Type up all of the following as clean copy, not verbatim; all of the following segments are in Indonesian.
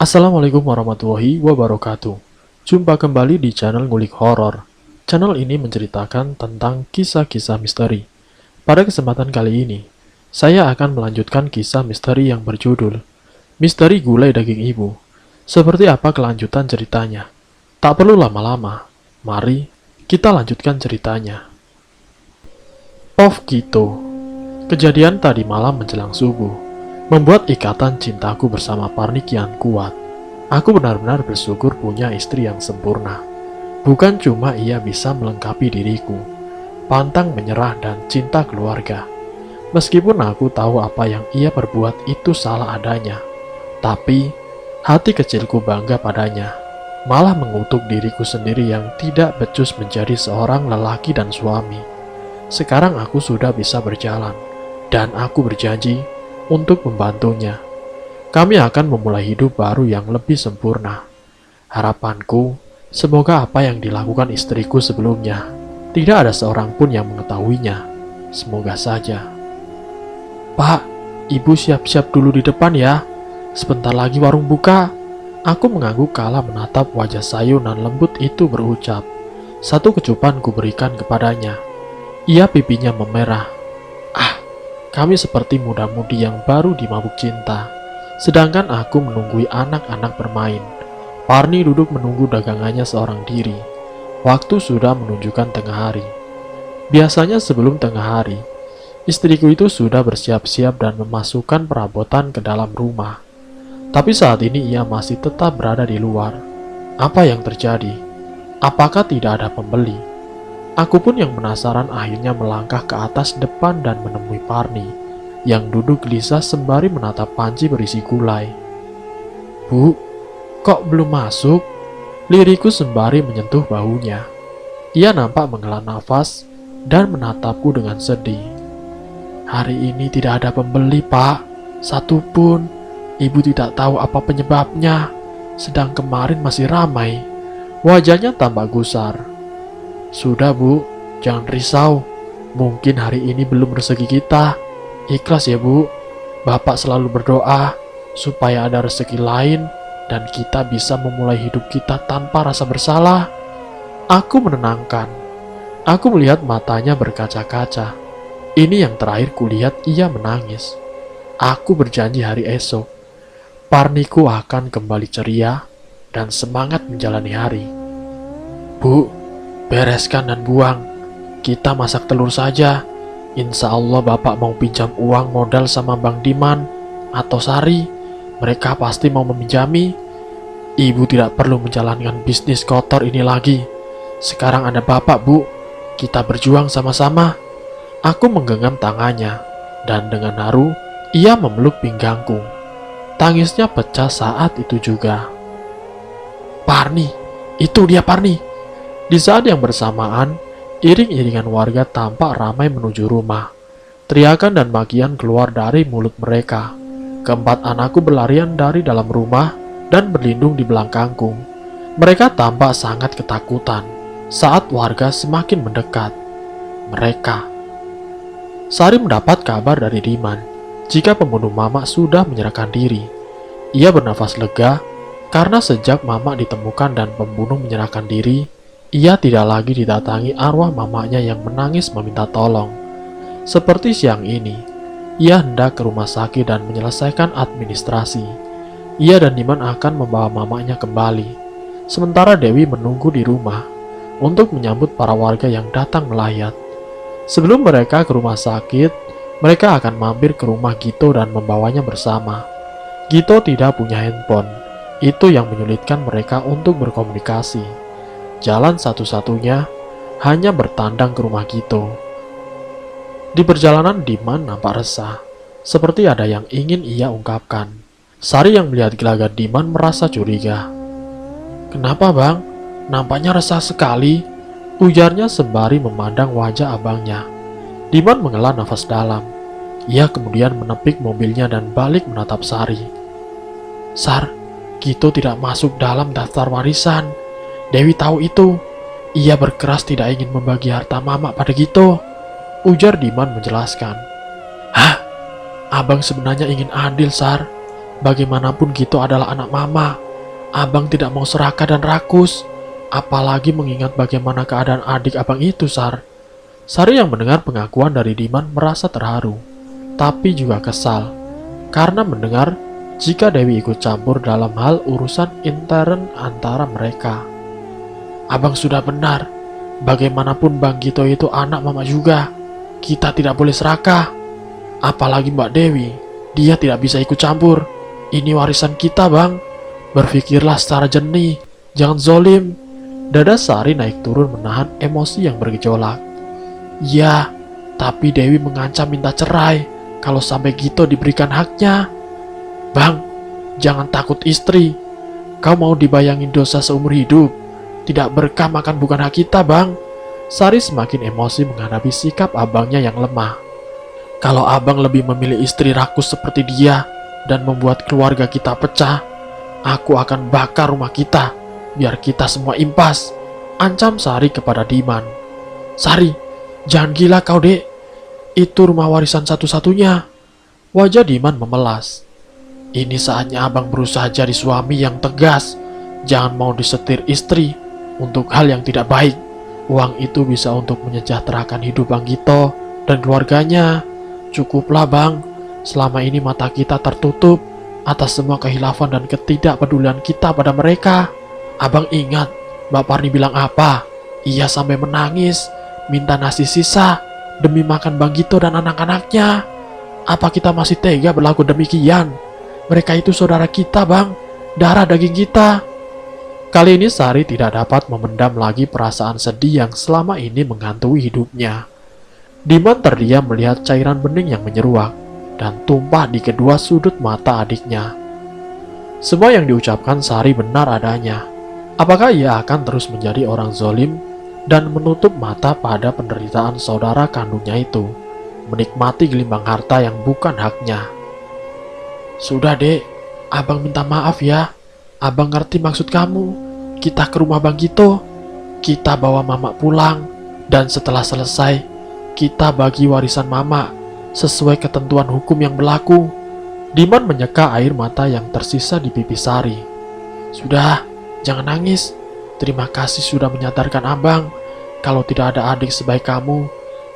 Assalamualaikum warahmatullahi wabarakatuh. Jumpa kembali di channel Ngulik Horor. Channel ini menceritakan tentang kisah-kisah misteri. Pada kesempatan kali ini, saya akan melanjutkan kisah misteri yang berjudul Misteri Gulai Daging Ibu. Seperti apa kelanjutan ceritanya? Tak perlu lama-lama. Mari kita lanjutkan ceritanya. Of Gito. Kejadian tadi malam menjelang subuh membuat ikatan cintaku bersama Parni kian kuat. Aku benar-benar bersyukur punya istri yang sempurna. Bukan cuma ia bisa melengkapi diriku, pantang menyerah dan cinta keluarga. Meskipun aku tahu apa yang ia perbuat itu salah adanya, tapi hati kecilku bangga padanya. Malah mengutuk diriku sendiri yang tidak becus menjadi seorang lelaki dan suami. Sekarang aku sudah bisa berjalan, dan aku berjanji untuk membantunya. Kami akan memulai hidup baru yang lebih sempurna. Harapanku, semoga apa yang dilakukan istriku sebelumnya tidak ada seorang pun yang mengetahuinya. Semoga saja. Pak, ibu siap-siap dulu di depan ya. Sebentar lagi warung buka. Aku mengangguk kala menatap wajah sayu nan lembut itu berucap. Satu kecupan ku berikan kepadanya. Ia pipinya memerah. Kami seperti muda-mudi yang baru dimabuk cinta. Sedangkan aku menunggui anak-anak bermain. Parni duduk menunggu dagangannya seorang diri. Waktu sudah menunjukkan tengah hari. Biasanya sebelum tengah hari, istriku itu sudah bersiap-siap dan memasukkan perabotan ke dalam rumah. Tapi saat ini ia masih tetap berada di luar. Apa yang terjadi? Apakah tidak ada pembeli? Aku pun yang penasaran akhirnya melangkah ke atas depan dan menemui Parni yang duduk gelisah sembari menatap panci berisi gulai. Bu, kok belum masuk? Liriku sembari menyentuh bahunya. Ia nampak menghela nafas dan menatapku dengan sedih. Hari ini tidak ada pembeli, Pak. Satupun. Ibu tidak tahu apa penyebabnya. Sedang kemarin masih ramai. Wajahnya tampak gusar. Sudah Bu, jangan risau. Mungkin hari ini belum rezeki kita. Ikhlas ya Bu. Bapak selalu berdoa supaya ada rezeki lain dan kita bisa memulai hidup kita tanpa rasa bersalah. Aku menenangkan. Aku melihat matanya berkaca-kaca. Ini yang terakhir kulihat ia menangis. Aku berjanji hari esok, Parniku akan kembali ceria dan semangat menjalani hari. Bu, bereskan dan buang. Kita masak telur saja. Insya Allah Bapak mau pinjam uang modal sama Bang Diman atau Sari. Mereka pasti mau meminjami. Ibu tidak perlu menjalankan bisnis kotor ini lagi. Sekarang ada Bapak, Bu. Kita berjuang sama-sama. Aku menggenggam tangannya, dan dengan haru, ia memeluk pinggangku. Tangisnya pecah saat itu juga. Parni, itu dia Parni. Di saat yang bersamaan, iring-iringan warga tampak ramai menuju rumah. Teriakan dan makian keluar dari mulut mereka. Keempat anakku berlarian dari dalam rumah dan berlindung di belakangku. Mereka tampak sangat ketakutan saat warga semakin mendekat. Sari mendapat kabar dari Diman jika pembunuh Mamak sudah menyerahkan diri. Ia bernafas lega karena sejak Mamak ditemukan dan pembunuh menyerahkan diri, ia tidak lagi didatangi arwah mamaknya yang menangis meminta tolong. Seperti siang ini, ia hendak ke rumah sakit dan menyelesaikan administrasi. Ia dan Diman akan membawa mamaknya kembali. Sementara Dewi menunggu di rumah untuk menyambut para warga yang datang melayat. Sebelum mereka ke rumah sakit, mereka akan mampir ke rumah Gito dan membawanya bersama. Gito tidak punya handphone. Itu yang menyulitkan mereka untuk berkomunikasi. Jalan satu-satunya hanya bertandang ke rumah Gito. Di perjalanan Diman nampak resah, seperti ada yang ingin ia ungkapkan. Sari yang melihat gelagat Diman merasa curiga. Kenapa Bang? Nampaknya resah sekali, ujarnya sembari memandang wajah abangnya. Diman menghela nafas dalam. Ia kemudian menepik mobilnya dan balik menatap Sari. Sar, Gito tidak masuk dalam daftar warisan. Dewi tahu itu. Ia berkeras tidak ingin membagi harta Mamak pada Gito, ujar Diman menjelaskan. Hah? Abang sebenarnya ingin adil, Sar. Bagaimanapun Gito adalah anak mama. Abang tidak mau serakah dan rakus. Apalagi mengingat bagaimana keadaan adik abang itu, Sar. Sari yang mendengar pengakuan dari Diman merasa terharu, tapi juga kesal. Karena mendengar jika Dewi ikut campur dalam hal urusan intern antara mereka. Abang sudah benar. Bagaimanapun Bang Gito itu anak mama juga. Kita tidak boleh serakah. Apalagi Mbak Dewi. Dia tidak bisa ikut campur. Ini warisan kita, Bang. Berpikirlah secara jernih. Jangan zolim. Dada Sari naik turun menahan emosi yang bergejolak. Ya, tapi Dewi mengancam minta cerai kalau sampai Gito diberikan haknya. Bang, jangan takut istri. Kau mau dibayangin dosa seumur hidup. Tidak berkah makan bukan hak kita, Bang. Sari semakin emosi menghadapi sikap abangnya yang lemah. Kalau abang lebih memilih istri rakus seperti dia dan membuat keluarga kita pecah, aku akan bakar rumah kita, biar kita semua impas. Ancam Sari kepada Diman. Sari, jangan gila kau, Dek. Itu rumah warisan satu-satunya. Wajah Diman memelas. Ini saatnya abang berusaha jadi suami yang tegas. Jangan mau disetir istri untuk hal yang tidak baik. Uang itu bisa untuk menyejahterakan hidup Bang Gito dan keluarganya. Cukuplah, Bang. Selama ini mata kita tertutup atas semua kehilafan dan ketidakpedulian kita pada mereka. Abang ingat Mbak Parni bilang apa? Ia sampai menangis, minta nasi sisa demi makan Bang Gito dan anak-anaknya. Apa kita masih tega berlaku demikian? Mereka itu saudara kita, Bang. Darah daging kita. Kali ini Sari tidak dapat memendam lagi perasaan sedih yang selama ini menghantui hidupnya. Diman terdiam melihat cairan bening yang menyeruak dan tumpah di kedua sudut mata adiknya. Semua yang diucapkan Sari benar adanya. Apakah ia akan terus menjadi orang zolim dan menutup mata pada penderitaan saudara kandungnya itu, menikmati gelimbang harta yang bukan haknya? Sudah, Dek. Abang minta maaf ya. Abang ngerti maksud kamu. Kita ke rumah Bang Gito. Kita bawa Mama pulang. Dan setelah selesai, kita bagi warisan Mama sesuai ketentuan hukum yang berlaku. Diman menyeka air mata yang tersisa di pipi Sari. Sudah, jangan nangis. Terima kasih sudah menyadarkan Abang. Kalau tidak ada adik sebaik kamu,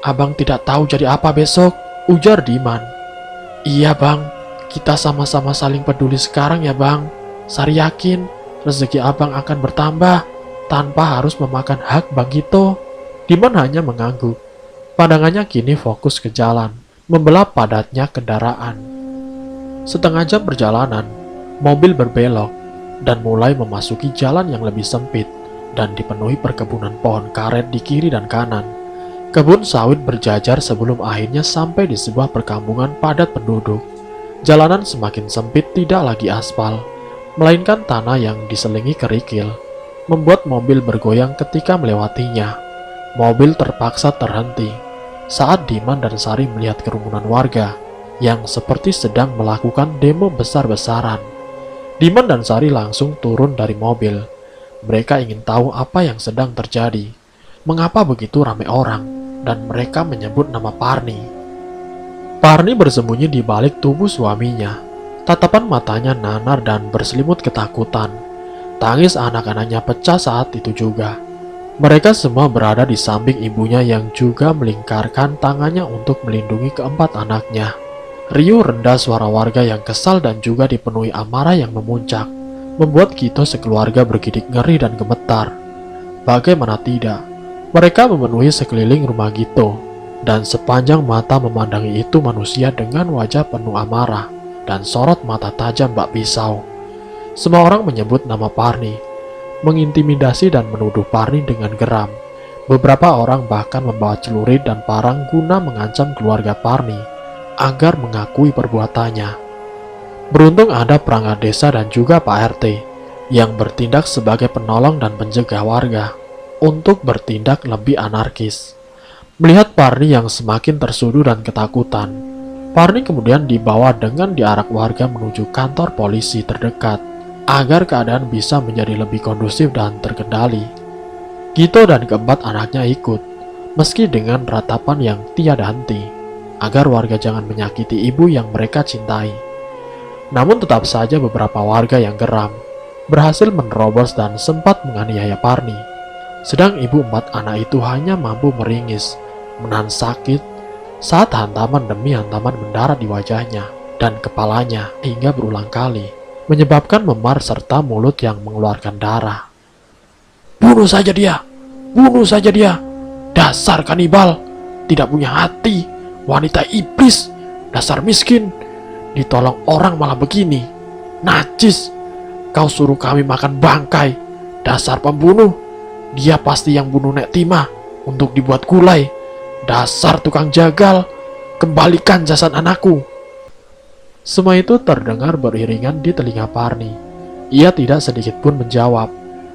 Abang tidak tahu jadi apa besok, ujar Diman. Iya, Bang. Kita sama-sama saling peduli sekarang ya, Bang. Sari yakin rezeki Abang akan bertambah tanpa harus memakan hak Bang Gito. Diman hanya mengangguk. Pandangannya kini fokus ke jalan, membelah padatnya kendaraan. Setengah jam perjalanan, mobil berbelok dan mulai memasuki jalan yang lebih sempit dan dipenuhi perkebunan pohon karet di kiri dan kanan. Kebun sawit berjajar sebelum akhirnya sampai di sebuah perkampungan padat penduduk. Jalanan semakin sempit, tidak lagi aspal, melainkan tanah yang diselingi kerikil, membuat mobil bergoyang ketika melewatinya. Mobil terpaksa terhenti saat Diman dan Sari melihat kerumunan warga yang seperti sedang melakukan demo besar-besaran. Diman dan Sari langsung turun dari mobil. Mereka ingin tahu apa yang sedang terjadi. Mengapa begitu ramai orang dan mereka menyebut nama Parni. Parni bersembunyi di balik tubuh suaminya. Tatapan matanya nanar dan berselimut ketakutan. Tangis anak-anaknya pecah saat itu juga. Mereka semua berada di samping ibunya yang juga melingkarkan tangannya untuk melindungi keempat anaknya. Riuh rendah suara warga yang kesal dan juga dipenuhi amarah yang memuncak, membuat Gito sekeluarga bergidik ngeri dan gemetar. Bagaimana tidak, mereka memenuhi sekeliling rumah Gito, dan sepanjang mata memandangi itu manusia dengan wajah penuh amarah dan sorot mata tajam bak pisau. Semua orang menyebut nama Parni, mengintimidasi dan menuduh Parni dengan geram. Beberapa orang bahkan membawa celurit dan parang guna mengancam keluarga Parni agar mengakui perbuatannya. Beruntung ada perangkat desa dan juga Pak RT yang bertindak sebagai penolong dan pencegah warga untuk bertindak lebih anarkis. Melihat Parni yang semakin tersudu dan ketakutan, Parni kemudian dibawa dengan diarak warga menuju kantor polisi terdekat agar keadaan bisa menjadi lebih kondusif dan terkendali. Gito dan keempat anaknya ikut, meski dengan ratapan yang tiada henti, agar warga jangan menyakiti ibu yang mereka cintai. Namun tetap saja beberapa warga yang geram berhasil menerobos dan sempat menganiaya Parni. Sedang ibu 4 anak itu hanya mampu meringis, menahan sakit saat hantaman demi hantaman mendarat di wajahnya dan kepalanya hingga berulang kali, menyebabkan memar serta mulut yang mengeluarkan darah. "Bunuh saja dia! Bunuh saja dia! Dasar kanibal! Tidak punya hati! Wanita iblis! Dasar miskin! Ditolong orang malah begini! Najis! Kau suruh kami makan bangkai! Dasar pembunuh! Dia pasti yang bunuh Nek Tima untuk dibuat gulai! Dasar tukang jagal! Kembalikan jasad anakku!" Semua itu terdengar beriringan di telinga Parni. Ia tidak sedikit pun menjawab.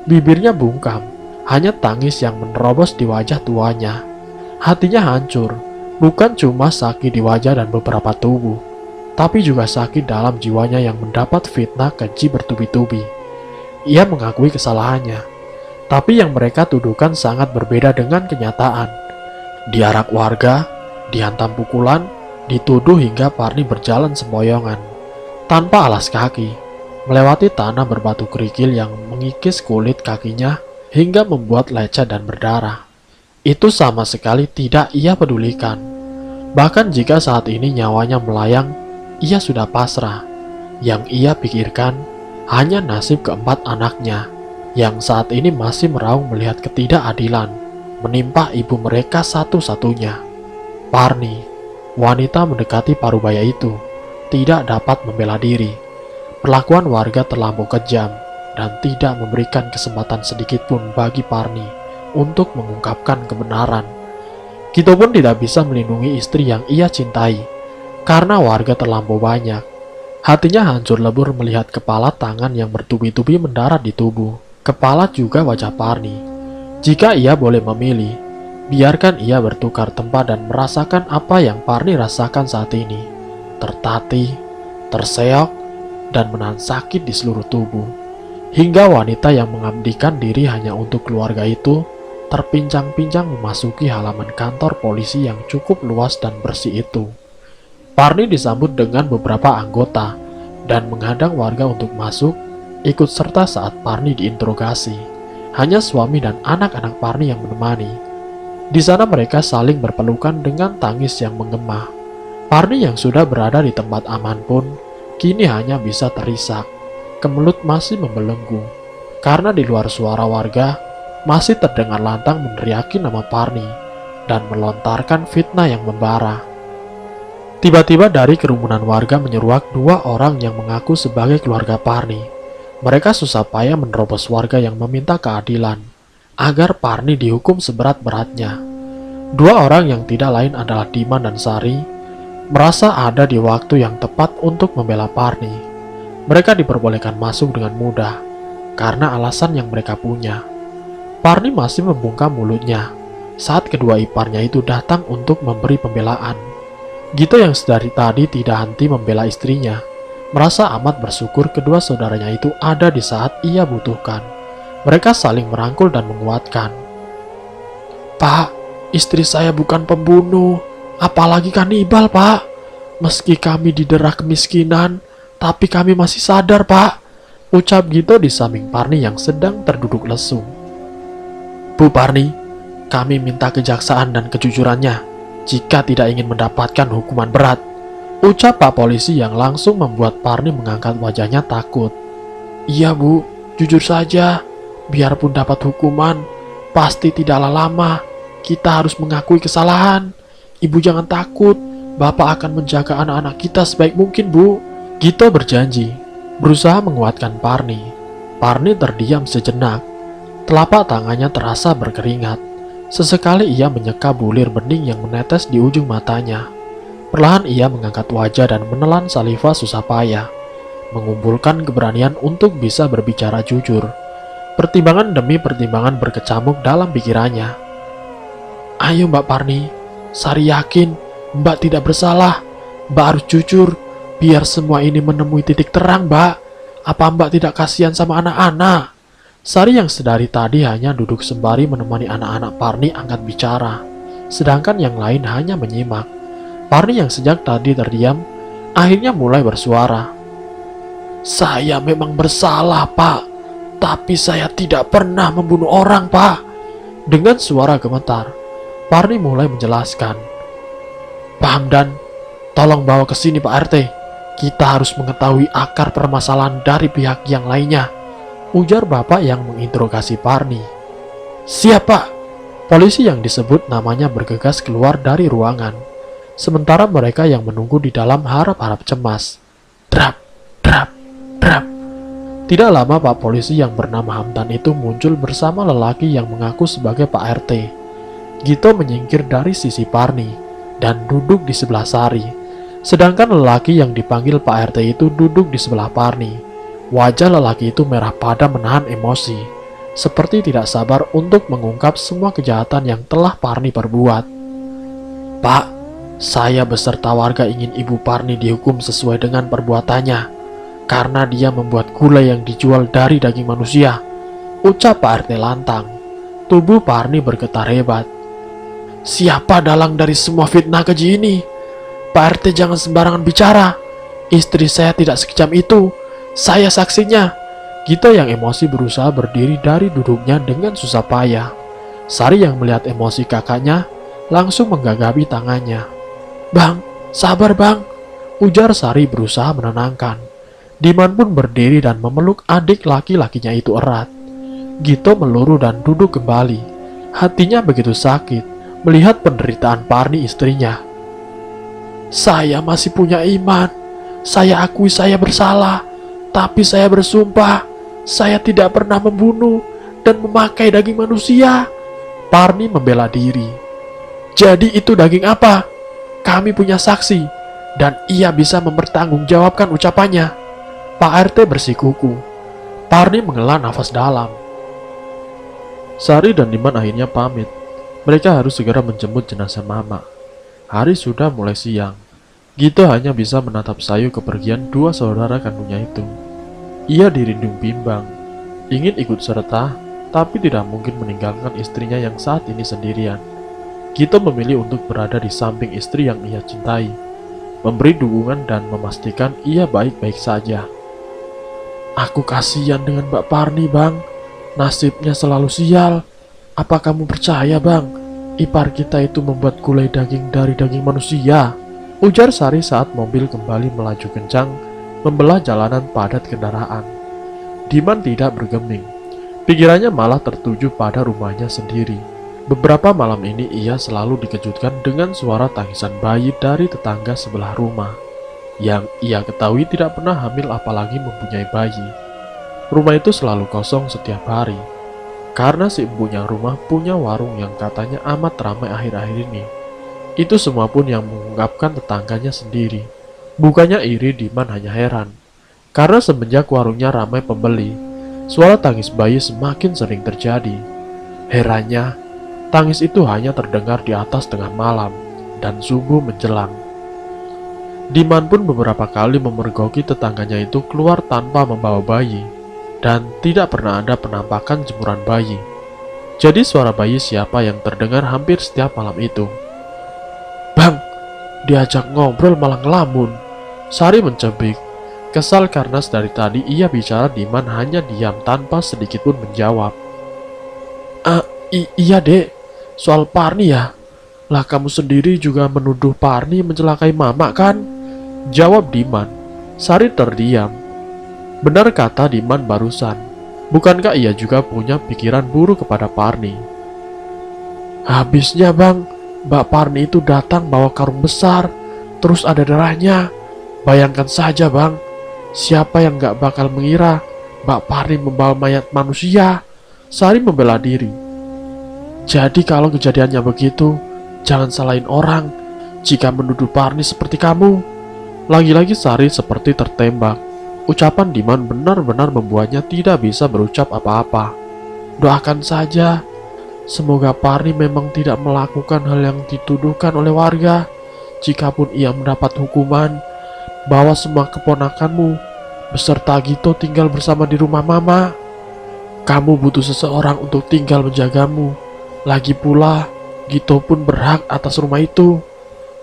Bibirnya bungkam, hanya tangis yang menerobos di wajah tuanya. Hatinya hancur, bukan cuma sakit di wajah dan beberapa tubuh, tapi juga sakit dalam jiwanya yang mendapat fitnah keji bertubi-tubi. Ia mengakui kesalahannya, tapi yang mereka tuduhkan sangat berbeda dengan kenyataan. Diarak warga, dihantam pukulan, dituduh hingga Parni berjalan sempoyongan, tanpa alas kaki, melewati tanah berbatu kerikil yang mengikis kulit kakinya hingga membuat lecet dan berdarah. Itu sama sekali tidak ia pedulikan. Bahkan jika saat ini nyawanya melayang, ia sudah pasrah. Yang ia pikirkan hanya nasib keempat anaknya, yang saat ini masih meraung melihat ketidakadilan menimpa ibu mereka satu-satunya. Parni, wanita mendekati parubaya itu, tidak dapat membela diri. Perlakuan warga terlampau kejam dan tidak memberikan kesempatan sedikit pun bagi Parni untuk mengungkapkan kebenaran. Kita pun tidak bisa melindungi istri yang ia cintai, karena warga terlampau banyak. Hatinya hancur lebur melihat kepala tangan yang bertubi-tubi mendarat di tubuh, kepala juga wajah Parni. Jika ia boleh memilih, biarkan ia bertukar tempat dan merasakan apa yang Parni rasakan saat ini. Tertatih, terseok, dan menahan sakit di seluruh tubuh. Hingga wanita yang mengabdikan diri hanya untuk keluarga itu terpincang-pincang memasuki halaman kantor polisi yang cukup luas dan bersih itu. Parni disambut dengan beberapa anggota dan menghadang warga untuk masuk, ikut serta saat Parni diinterogasi. Hanya suami dan anak-anak Parni yang menemani. Di sana mereka saling berpelukan dengan tangis yang menggema. Parni yang sudah berada di tempat aman pun kini hanya bisa terisak. Kemelut masih membelenggu, karena di luar suara warga masih terdengar lantang meneriaki nama Parni dan melontarkan fitnah yang membara. Tiba-tiba dari kerumunan warga menyeruak 2 orang yang mengaku sebagai keluarga Parni. Mereka susah payah menerobos warga yang meminta keadilan agar Parni dihukum seberat-beratnya. 2 orang yang tidak lain adalah Diman dan Sari merasa ada di waktu yang tepat untuk membela Parni. Mereka diperbolehkan masuk dengan mudah karena alasan yang mereka punya. Parni masih membungkam mulutnya saat kedua iparnya itu datang untuk memberi pembelaan. Gito yang sedari tadi tidak henti membela istrinya, merasa amat bersyukur kedua saudaranya itu ada di saat ia butuhkan. Mereka saling merangkul dan menguatkan. "Pak, istri saya bukan pembunuh, apalagi kanibal, Pak. Meski kami didera kemiskinan, tapi kami masih sadar, Pak," ucap Gito di samping Parni yang sedang terduduk lesung. "Bu Parni, kami minta kejaksaan dan kejujurannya jika tidak ingin mendapatkan hukuman berat," ucap Pak Polisi yang langsung membuat Parni mengangkat wajahnya takut. "Iya Bu, jujur saja. Biarpun dapat hukuman, pasti tidaklah lama. Kita harus mengakui kesalahan. Ibu jangan takut, Bapak akan menjaga anak-anak kita sebaik mungkin Bu." Gito berjanji, berusaha menguatkan Parni. Parni terdiam sejenak. Telapak tangannya terasa berkeringat. Sesekali ia menyeka bulir bening yang menetes di ujung matanya. Perlahan ia mengangkat wajah dan menelan saliva susah payah, mengumpulkan keberanian untuk bisa berbicara jujur. Pertimbangan demi pertimbangan berkecamuk dalam pikirannya. "Ayo Mbak Parni, Sari yakin Mbak tidak bersalah. Mbak harus jujur, biar semua ini menemui titik terang, Mbak. Apa Mbak tidak kasihan sama anak-anak?" Sari yang sedari tadi hanya duduk sembari menemani anak-anak Parni angkat bicara, sedangkan yang lain hanya menyimak. Parni yang sejak tadi terdiam, akhirnya mulai bersuara. Saya memang bersalah, Pak. Tapi saya tidak pernah membunuh orang, Pak. Dengan suara gemetar, Parni mulai menjelaskan. Pak Hamdan, tolong bawa ke sini Pak RT. Kita harus mengetahui akar permasalahan dari pihak yang lainnya, ujar bapak yang menginterogasi Parni. Siap Pak. Polisi yang disebut namanya bergegas keluar dari ruangan. Sementara mereka yang menunggu di dalam harap-harap cemas. Drap, drap, drap. Tidak lama Pak Polisi yang bernama Hamdan itu muncul bersama lelaki yang mengaku sebagai Pak RT. Gito menyingkir dari sisi Parni dan duduk di sebelah Sari. Sedangkan lelaki yang dipanggil Pak RT itu duduk di sebelah Parni. Wajah lelaki itu merah padam menahan emosi, seperti tidak sabar untuk mengungkap semua kejahatan yang telah Parni perbuat. Pak, saya beserta warga ingin Ibu Parni dihukum sesuai dengan perbuatannya, karena dia membuat gulai yang dijual dari daging manusia, ucap Pak RT lantang. Tubuh Parni bergetar hebat. Siapa dalang dari semua fitnah keji ini? Pak RT jangan sembarangan bicara. Istri saya tidak sekejam itu. Saya saksinya. Gito yang emosi berusaha berdiri dari duduknya dengan susah payah. Sari yang melihat emosi kakaknya langsung menggagapi tangannya. Bang, sabar bang, ujar Sari berusaha menenangkan. Diman pun berdiri dan memeluk adik laki-lakinya itu erat. Gito meluruh dan duduk kembali. Hatinya begitu sakit melihat penderitaan Parni istrinya. Saya masih punya iman. Saya akui saya bersalah. Tapi saya bersumpah, saya tidak pernah membunuh dan memakai daging manusia. Parni membela diri. Jadi itu daging apa? Kami punya saksi, dan ia bisa mempertanggungjawabkan ucapannya. Pak RT bersikuku. Parni menghela nafas dalam. Sari dan Diman akhirnya pamit. Mereka harus segera menjemput jenazah Mama. Hari sudah mulai siang. Gito hanya bisa menatap sayu kepergian dua saudara kandungnya itu. Ia dirindung bimbang, ingin ikut serta, tapi tidak mungkin meninggalkan istrinya yang saat ini sendirian. Gito memilih untuk berada di samping istri yang ia cintai, memberi dukungan dan memastikan ia baik-baik saja. Aku kasihan dengan Mbak Parni, Bang. Nasibnya selalu sial. Apa kamu percaya, Bang? Ipar kita itu membuat gulai daging dari daging manusia, ujar Sari saat mobil kembali melaju kencang, membelah jalanan padat kendaraan. Diman tidak bergeming. Pikirannya malah tertuju pada rumahnya sendiri. Beberapa malam ini ia selalu dikejutkan dengan suara tangisan bayi dari tetangga sebelah rumah, yang ia ketahui tidak pernah hamil apalagi mempunyai bayi. Rumah itu selalu kosong setiap hari, karena si empunya rumah punya warung yang katanya amat ramai akhir-akhir ini. Itu semua pun yang mengungkapkan tetangganya sendiri. Bukannya iri, Diman hanya heran. Karena semenjak warungnya ramai pembeli, suara tangis bayi semakin sering terjadi. Herannya, tangis itu hanya terdengar di atas tengah malam dan subuh menjelang. Diman pun beberapa kali memergoki tetangganya itu keluar tanpa membawa bayi, dan tidak pernah ada penampakan jemuran bayi. Jadi suara bayi siapa yang terdengar hampir setiap malam itu. Bang, diajak ngobrol malah ngelamun. Sari mencebik, kesal karena dari tadi ia bicara Diman hanya diam tanpa sedikit pun menjawab. Iya dek, soal Parni ya. Lah kamu sendiri juga menuduh Parni mencelakai Mama kan? Jawab Diman. Sari terdiam. Benar kata Diman barusan. Bukankah ia juga punya pikiran buruk kepada Parni? Habisnya bang, Mbak Parni itu datang bawa karung besar, terus ada darahnya. Bayangkan saja bang, siapa yang gak bakal mengira Mbak Parni membawa mayat manusia? Sari membela diri. Jadi kalau kejadiannya begitu, jangan salahin orang jika menuduh Parni seperti kamu. Lagi-lagi Sari seperti tertembak. Ucapan Diman benar-benar membuatnya tidak bisa berucap apa-apa. Doakan saja, semoga Parni memang tidak melakukan hal yang dituduhkan oleh warga. Jikapun ia mendapat hukuman, bawa semua keponakanmu beserta Gito tinggal bersama di rumah Mama. Kamu butuh seseorang untuk tinggal menjagamu. Lagi pula, Gito pun berhak atas rumah itu.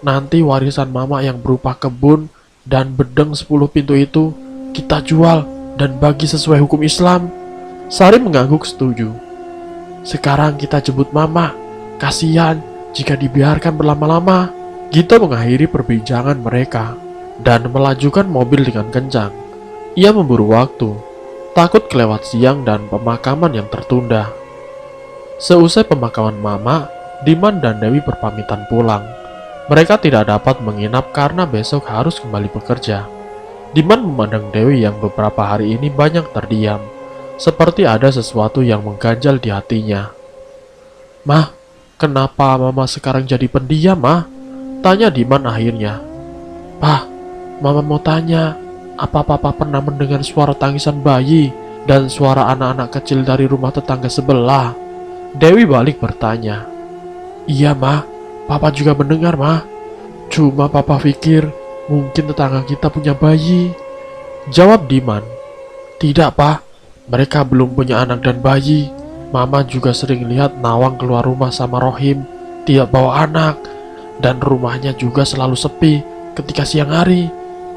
Nanti warisan Mama yang berupa kebun dan bedeng 10 pintu itu kita jual dan bagi sesuai hukum Islam. Sari mengangguk setuju. Sekarang kita jemput Mama. Kasihan jika dibiarkan berlama-lama. Gito mengakhiri perbincangan mereka dan melajukan mobil dengan kencang. Ia memburu waktu, takut kelewat siang dan pemakaman yang tertunda. Seusai pemakaman Mama, Diman dan Dewi berpamitan pulang. Mereka tidak dapat menginap karena besok harus kembali bekerja. Diman memandang Dewi yang beberapa hari ini banyak terdiam, seperti ada sesuatu yang mengganjal di hatinya. "Mah, kenapa Mama sekarang jadi pendiam, Mah?" tanya Diman akhirnya. "Pah, Mama mau tanya, apa Papa pernah mendengar suara tangisan bayi dan suara anak-anak kecil dari rumah tetangga sebelah?" Dewi balik bertanya. "Iya, Mah, Papa juga mendengar, Mah. Cuma Papa pikir mungkin tetangga kita punya bayi." Jawab Diman. "Tidak, Pak. Mereka belum punya anak dan bayi. Mama juga sering lihat Nawang keluar rumah sama Rohim, tidak bawa anak. Dan rumahnya juga selalu sepi ketika siang hari."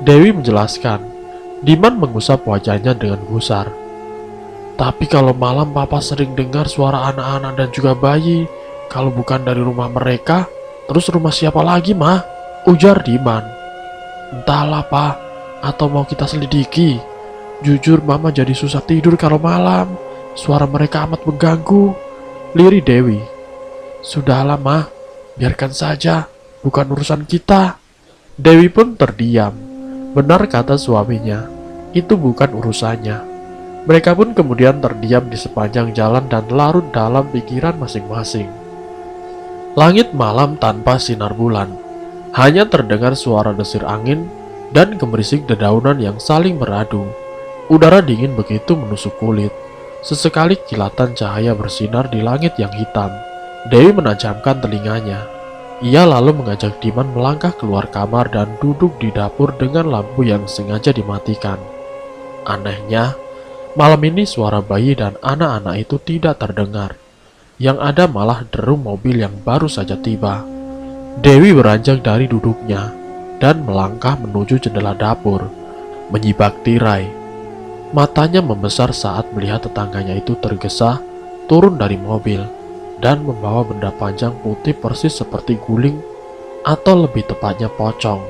Dewi menjelaskan. Diman mengusap wajahnya dengan gusar. "Tapi kalau malam Papa sering dengar suara anak-anak dan juga bayi. Kalau bukan dari rumah mereka, terus rumah siapa lagi, Mah?" ujar Diman. "Entahlah, Pak. Atau mau kita selidiki? Jujur Mama jadi susah tidur kalau malam. Suara mereka amat mengganggu," lirih Dewi. "Sudahlah, Mah. Biarkan saja. Bukan urusan kita." Dewi pun terdiam. Benar kata suaminya, itu bukan urusannya. Mereka pun kemudian terdiam di sepanjang jalan dan larut dalam pikiran masing-masing. Langit malam tanpa sinar bulan. Hanya terdengar suara desir angin dan gemerisik dedaunan yang saling beradu. Udara dingin begitu menusuk kulit. Sesekali kilatan cahaya bersinar di langit yang hitam. Dewi menajamkan telinganya. Ia lalu mengajak Diman melangkah keluar kamar dan duduk di dapur dengan lampu yang sengaja dimatikan. Anehnya, malam ini suara bayi dan anak-anak itu tidak terdengar. Yang ada malah deru mobil yang baru saja tiba. Dewi beranjak dari duduknya dan melangkah menuju jendela dapur, menyibak tirai. Matanya membesar saat melihat tetangganya itu tergesa turun dari mobil dan membawa benda panjang putih persis seperti guling, atau lebih tepatnya pocong.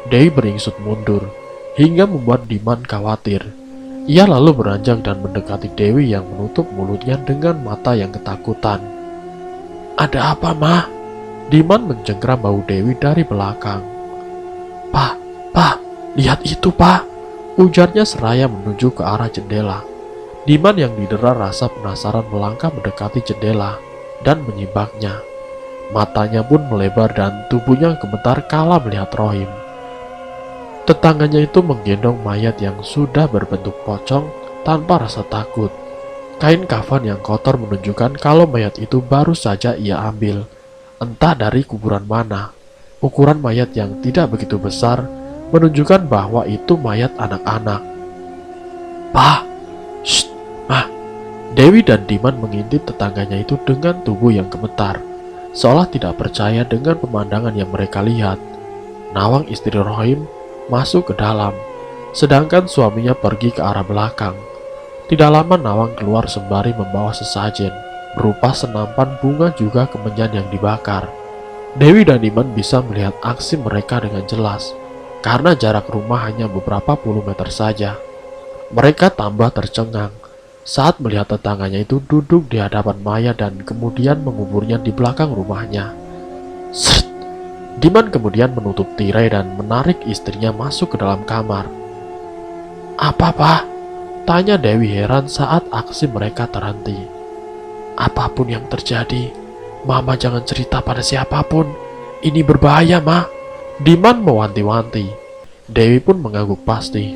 Dewi beringsut mundur hingga membuat Diman khawatir. Ia lalu beranjak dan mendekati Dewi yang menutup mulutnya dengan mata yang ketakutan. "Ada apa, Mah?" Diman mencengkeram bahu Dewi dari belakang. "Pak, lihat itu, Pak," ujarnya seraya menuju ke arah jendela. Diman yang didera rasa penasaran melangkah mendekati jendela dan menyibaknya. Matanya pun melebar dan tubuhnya gemetar kala melihat Rohim. Tetangganya itu menggendong mayat yang sudah berbentuk pocong tanpa rasa takut. Kain kafan yang kotor menunjukkan kalau mayat itu baru saja ia ambil, entah dari kuburan mana. Ukuran mayat yang tidak begitu besar menunjukkan bahwa itu mayat anak-anak. "Pak, shh, Mah." Dewi dan Diman mengintip tetangganya itu dengan tubuh yang gemetar, seolah tidak percaya dengan pemandangan yang mereka lihat. Nawang istri Rohim masuk ke dalam, sedangkan suaminya pergi ke arah belakang. Tidak lama Nawang keluar sembari membawa sesajen, berupa senampan bunga juga kemenyan yang dibakar. Dewi dan Diman bisa melihat aksi mereka dengan jelas, karena jarak rumah hanya beberapa puluh meter saja. Mereka tambah tercengang saat melihat tetangganya itu duduk di hadapan mayat dan kemudian menguburnya di belakang rumahnya. Sret! Diman kemudian menutup tirai dan menarik istrinya masuk ke dalam kamar. "Apa, Pak?" tanya Dewi heran saat aksi mereka terhenti. "Apapun yang terjadi, Mama jangan cerita pada siapapun. Ini berbahaya, Ma." Diman mewanti-wanti. Dewi pun mengangguk pasti.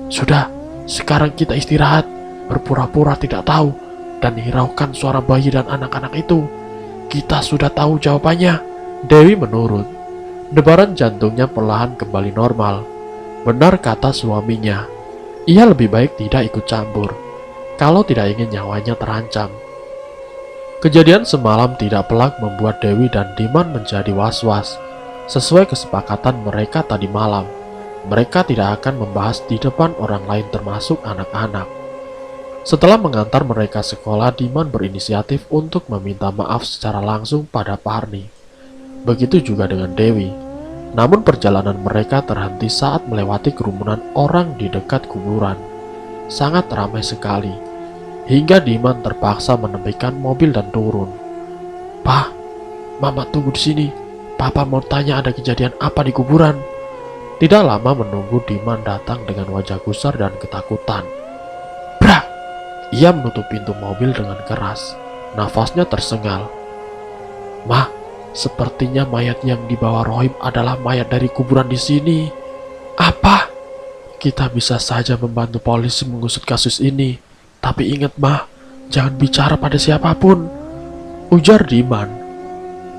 "Sudah, sekarang kita istirahat, berpura-pura tidak tahu, dan hiraukan suara bayi dan anak-anak itu. Kita sudah tahu jawabannya." Dewi menurut. Debaran jantungnya perlahan kembali normal. Benar kata suaminya, ia lebih baik tidak ikut campur kalau tidak ingin nyawanya terancam. Kejadian semalam tidak pelak membuat Dewi dan Diman menjadi was-was. Sesuai kesepakatan mereka tadi malam, mereka tidak akan membahas di depan orang lain termasuk anak-anak. Setelah mengantar mereka sekolah, Diman berinisiatif untuk meminta maaf secara langsung pada Parni. Begitu juga dengan Dewi. Namun perjalanan mereka terhenti saat melewati kerumunan orang di dekat kuburan. Sangat ramai sekali, hingga Diman terpaksa menepikan mobil dan turun. "Pak, Mama tunggu di sini. Papa mau tanya ada kejadian apa di kuburan." Tidak lama menunggu, Diman datang dengan wajah gusar dan ketakutan. Brak! Ia menutup pintu mobil dengan keras. Nafasnya tersengal. "Mah, sepertinya mayat yang dibawa Rohim adalah mayat dari kuburan di sini." "Apa?" "Kita bisa saja membantu polisi mengusut kasus ini. Tapi ingat, Mah, jangan bicara pada siapapun," ujar Diman.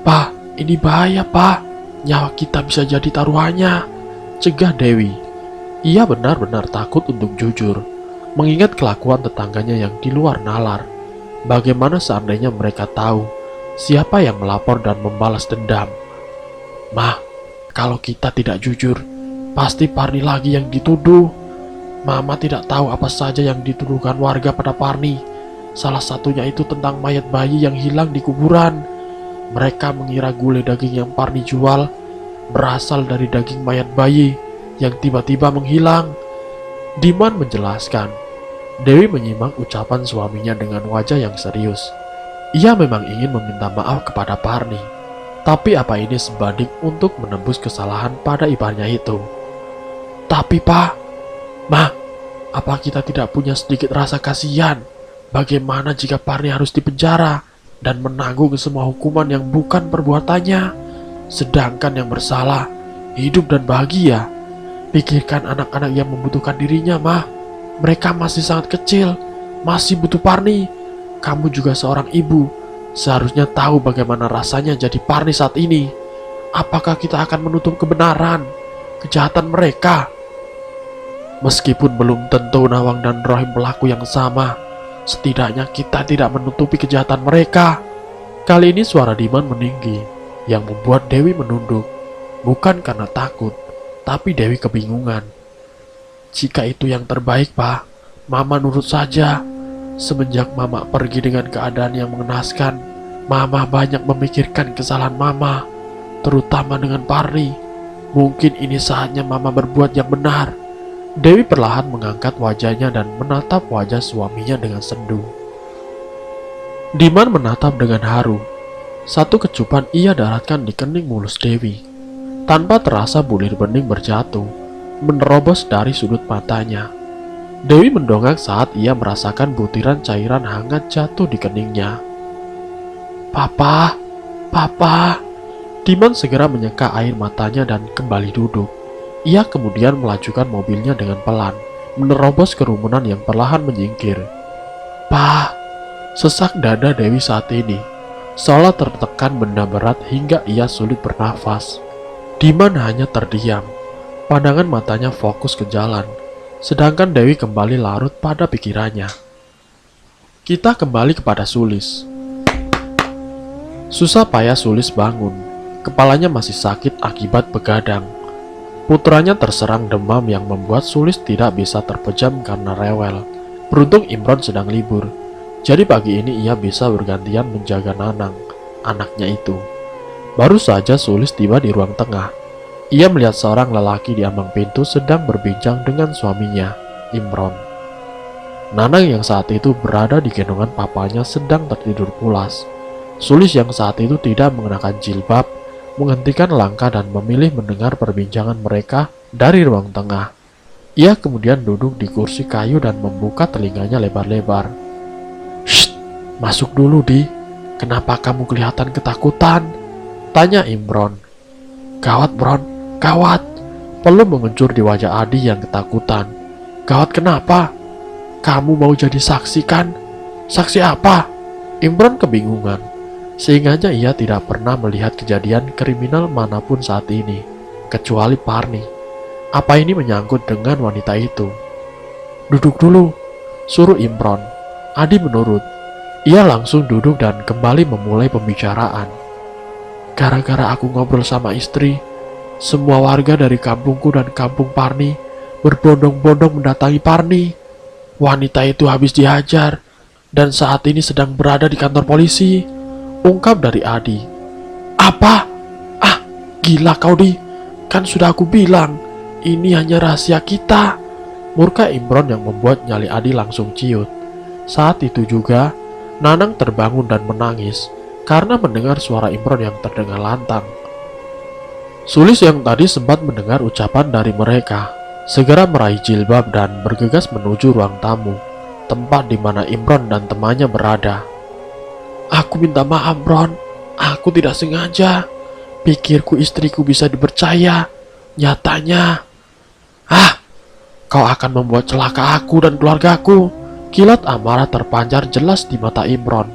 "Pak, ini bahaya, Pak. Nyawa kita bisa jadi taruhannya," cegah Dewi. Ia benar-benar takut untuk jujur, mengingat kelakuan tetangganya yang di luar nalar. Bagaimana seandainya mereka tahu siapa yang melapor dan membalas dendam? "Mah, kalau kita tidak jujur, pasti Parni lagi yang dituduh. Mama tidak tahu apa saja yang dituduhkan warga pada Parni. Salah satunya itu tentang mayat bayi yang hilang di kuburan. Mereka mengira gulai daging yang Parni jual berasal dari daging mayat bayi yang tiba-tiba menghilang," Diman menjelaskan. Dewi menyimak ucapan suaminya dengan wajah yang serius. Ia memang ingin meminta maaf kepada Parni, tapi apa ini sebanding untuk menembus kesalahan pada iparnya itu? "Tapi Pak, Mah, apa kita tidak punya sedikit rasa kasihan? Bagaimana jika Parni harus dipenjara dan menanggung semua hukuman yang bukan perbuatannya, sedangkan yang bersalah hidup dan bahagia? Pikirkan anak-anak yang membutuhkan dirinya, Mah. Mereka masih sangat kecil, masih butuh Parni. Kamu juga seorang ibu, seharusnya tahu bagaimana rasanya jadi Parni saat ini. Apakah kita akan menutup kebenaran kejahatan mereka? Meskipun belum tentu Nawang dan Rohim pelaku yang sama, setidaknya kita tidak menutupi kejahatan mereka." Kali ini suara Diman meninggi, yang membuat Dewi menunduk. Bukan karena takut, tapi Dewi kebingungan. "Jika itu yang terbaik, Pak, Mama nurut saja. Semenjak Mama pergi dengan keadaan yang mengenaskan, Mama banyak memikirkan kesalahan Mama, terutama dengan Parni. Mungkin ini saatnya Mama berbuat yang benar." Dewi perlahan mengangkat wajahnya dan menatap wajah suaminya dengan sendu. Diman menatap dengan haru. Satu kecupan ia daratkan di kening mulus Dewi. Tanpa terasa bulir bening berjatuh, menerobos dari sudut matanya. Dewi mendongak saat ia merasakan butiran cairan hangat jatuh di keningnya. "Papa, Papa." Diman segera menyeka air matanya dan kembali duduk. Ia kemudian melajukan mobilnya dengan pelan, menerobos kerumunan yang perlahan menyingkir. "Pa," sesak dada Dewi saat ini, seolah tertekan benda berat hingga ia sulit bernafas. Diman hanya terdiam, pandangan matanya fokus ke jalan, sedangkan Dewi kembali larut pada pikirannya. Kita kembali kepada Sulis. Susah payah Sulis bangun, kepalanya masih sakit akibat begadang. Putranya terserang demam yang membuat Sulis tidak bisa terpejam karena rewel. Beruntung Imron sedang libur, jadi pagi ini ia bisa bergantian menjaga Nanang, anaknya itu. Baru saja Sulis tiba di ruang tengah. Ia melihat seorang lelaki di ambang pintu sedang berbincang dengan suaminya, Imron. Nanang yang saat itu berada di gendongan papanya sedang tertidur pulas. Sulis yang saat itu tidak mengenakan jilbab menghentikan langkah dan memilih mendengar perbincangan mereka dari ruang tengah. Ia kemudian duduk di kursi kayu dan membuka telinganya lebar-lebar. "Shh, masuk dulu, Di. Kenapa kamu kelihatan ketakutan?" tanya Imron. "Gawat, Bron, gawat." Pelem mengencur di wajah Adi yang ketakutan. "Gawat kenapa? Kamu mau jadi saksi kan? Saksi apa?" Imron kebingungan. Sehingga ia tidak pernah melihat kejadian kriminal manapun saat ini, kecuali Parni. Apa ini menyangkut dengan wanita itu? "Duduk dulu," suruh Imron. Adi menurut. Ia langsung duduk dan kembali memulai pembicaraan. "Gara-gara aku ngobrol sama istri, Semua warga dari kampungku dan kampung Parni berbondong-bondong mendatangi Parni. Wanita itu habis dihajar dan saat ini sedang berada di kantor polisi, ungkap dari Adi. Apa? Ah, gila kau Di. Kan sudah aku bilang, ini hanya rahasia kita. Murka Imron yang membuat nyali Adi langsung ciut. Saat itu juga, Nanang terbangun dan menangis karena mendengar suara Imron yang terdengar lantang. Sulis yang tadi sempat mendengar ucapan dari mereka, segera meraih jilbab dan bergegas menuju ruang tamu, tempat di mana Imron dan temannya berada. Aku minta maaf, Bron. Aku tidak sengaja. Pikirku istriku bisa dipercaya. Nyatanya, kau akan membuat celaka aku dan keluargaku. Kilat amarah terpancar jelas di mata Imron.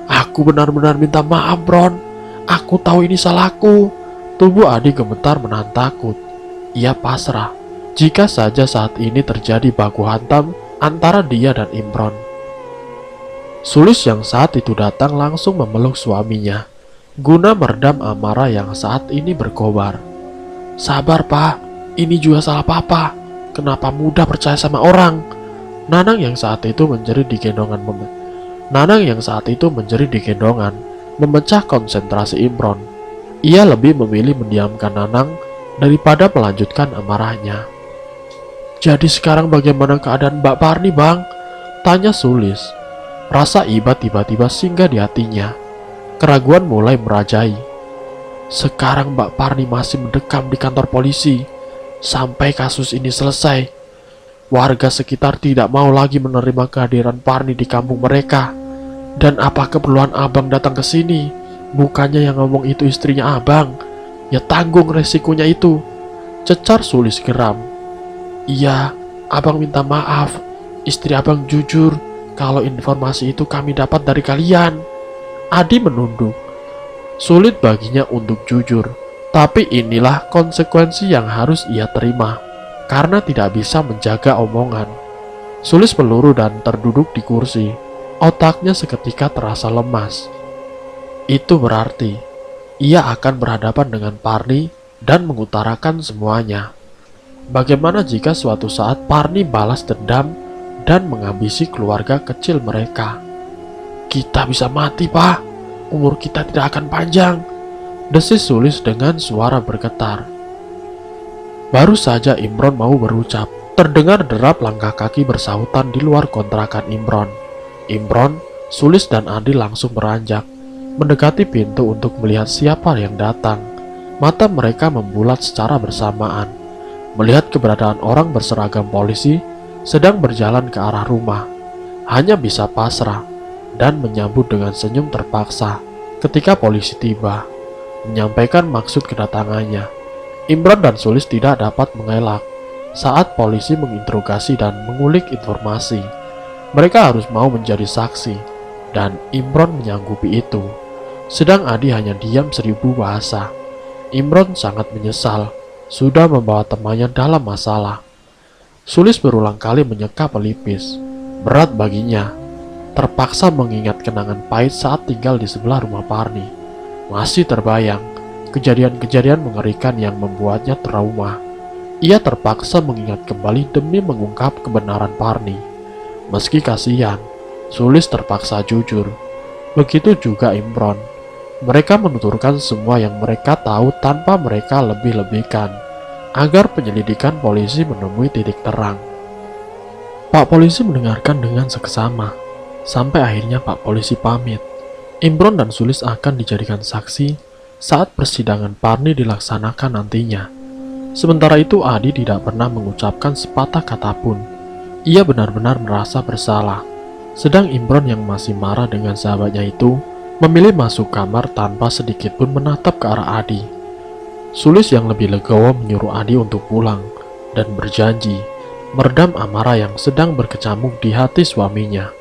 Aku benar-benar minta maaf, Bron. Aku tahu ini salahku. Tubuh Adi gemetar menahan takut. Ia pasrah. Jika saja saat ini terjadi baku hantam antara dia dan Imron. Sulis yang saat itu datang langsung memeluk suaminya, guna meredam amarah yang saat ini berkobar. Sabar, Pak. Ini juga salah Papa. Kenapa mudah percaya sama orang? Nanang yang saat itu menjerit di gendongan memecah konsentrasi Imron. Ia lebih memilih mendiamkan Nanang daripada melanjutkan amarahnya. Jadi sekarang bagaimana keadaan Mbak Parni, Bang? Tanya Sulis. Rasa iba tiba-tiba singgah di hatinya. Keraguan mulai merajai. Sekarang Mbak Parni masih mendekam di kantor polisi sampai kasus ini selesai. Warga sekitar tidak mau lagi menerima kehadiran Parni di kampung mereka. Dan apa keperluan abang datang ke sini? Bukannya yang ngomong itu istrinya abang. Ya tanggung resikonya itu. Cecar Sulis geram. Iya, abang minta maaf. Istri abang jujur kalau informasi itu kami dapat dari kalian. Adi menunduk. Sulit baginya untuk jujur, tapi inilah konsekuensi yang harus ia terima, karena tidak bisa menjaga omongan. Sulis peluru dan terduduk di kursi. Otaknya seketika terasa lemas. Itu berarti ia akan berhadapan dengan Parni dan mengutarakan semuanya. Bagaimana jika suatu saat Parni balas dendam dan menghabisi keluarga kecil mereka? Kita bisa mati, Pak. Umur kita tidak akan panjang, desis Sulis dengan suara bergetar. Baru saja Imron mau berucap, terdengar derap langkah kaki bersahutan di luar kontrakan Imron. Imron, Sulis dan Adi langsung beranjak, mendekati pintu untuk melihat siapa yang datang. Mata mereka membulat secara bersamaan, melihat keberadaan orang berseragam polisi sedang berjalan ke arah rumah. Hanya bisa pasrah dan menyambut dengan senyum terpaksa ketika polisi tiba, menyampaikan maksud kedatangannya. Imron dan Sulis tidak dapat mengelak saat polisi menginterogasi dan mengulik informasi. Mereka harus mau menjadi saksi, dan Imron menyanggupi itu. Sedang Adi hanya diam 1000 bahasa. Imron sangat menyesal sudah membawa temannya dalam masalah. Sulis berulang kali menyeka pelipis. Berat baginya, terpaksa mengingat kenangan pahit saat tinggal di sebelah rumah Parni. Masih terbayang kejadian-kejadian mengerikan yang membuatnya trauma. Ia terpaksa mengingat kembali demi mengungkap kebenaran Parni. Meski kasihan, Sulis terpaksa jujur. Begitu juga Imron. Mereka menuturkan semua yang mereka tahu tanpa mereka lebih-lebihkan, agar penyelidikan polisi menemui titik terang. Pak Polisi mendengarkan dengan seksama. Sampai akhirnya Pak Polisi pamit. Imron dan Sulis akan dijadikan saksi saat persidangan Parni dilaksanakan nantinya. Sementara itu Adi tidak pernah mengucapkan sepatah kata pun. Ia benar-benar merasa bersalah. Sedang Imron yang masih marah dengan sahabatnya itu memilih masuk kamar tanpa sedikit pun menatap ke arah Adi. Sulis yang lebih legowo menyuruh Adi untuk pulang dan berjanji meredam amarah yang sedang berkecamuk di hati suaminya.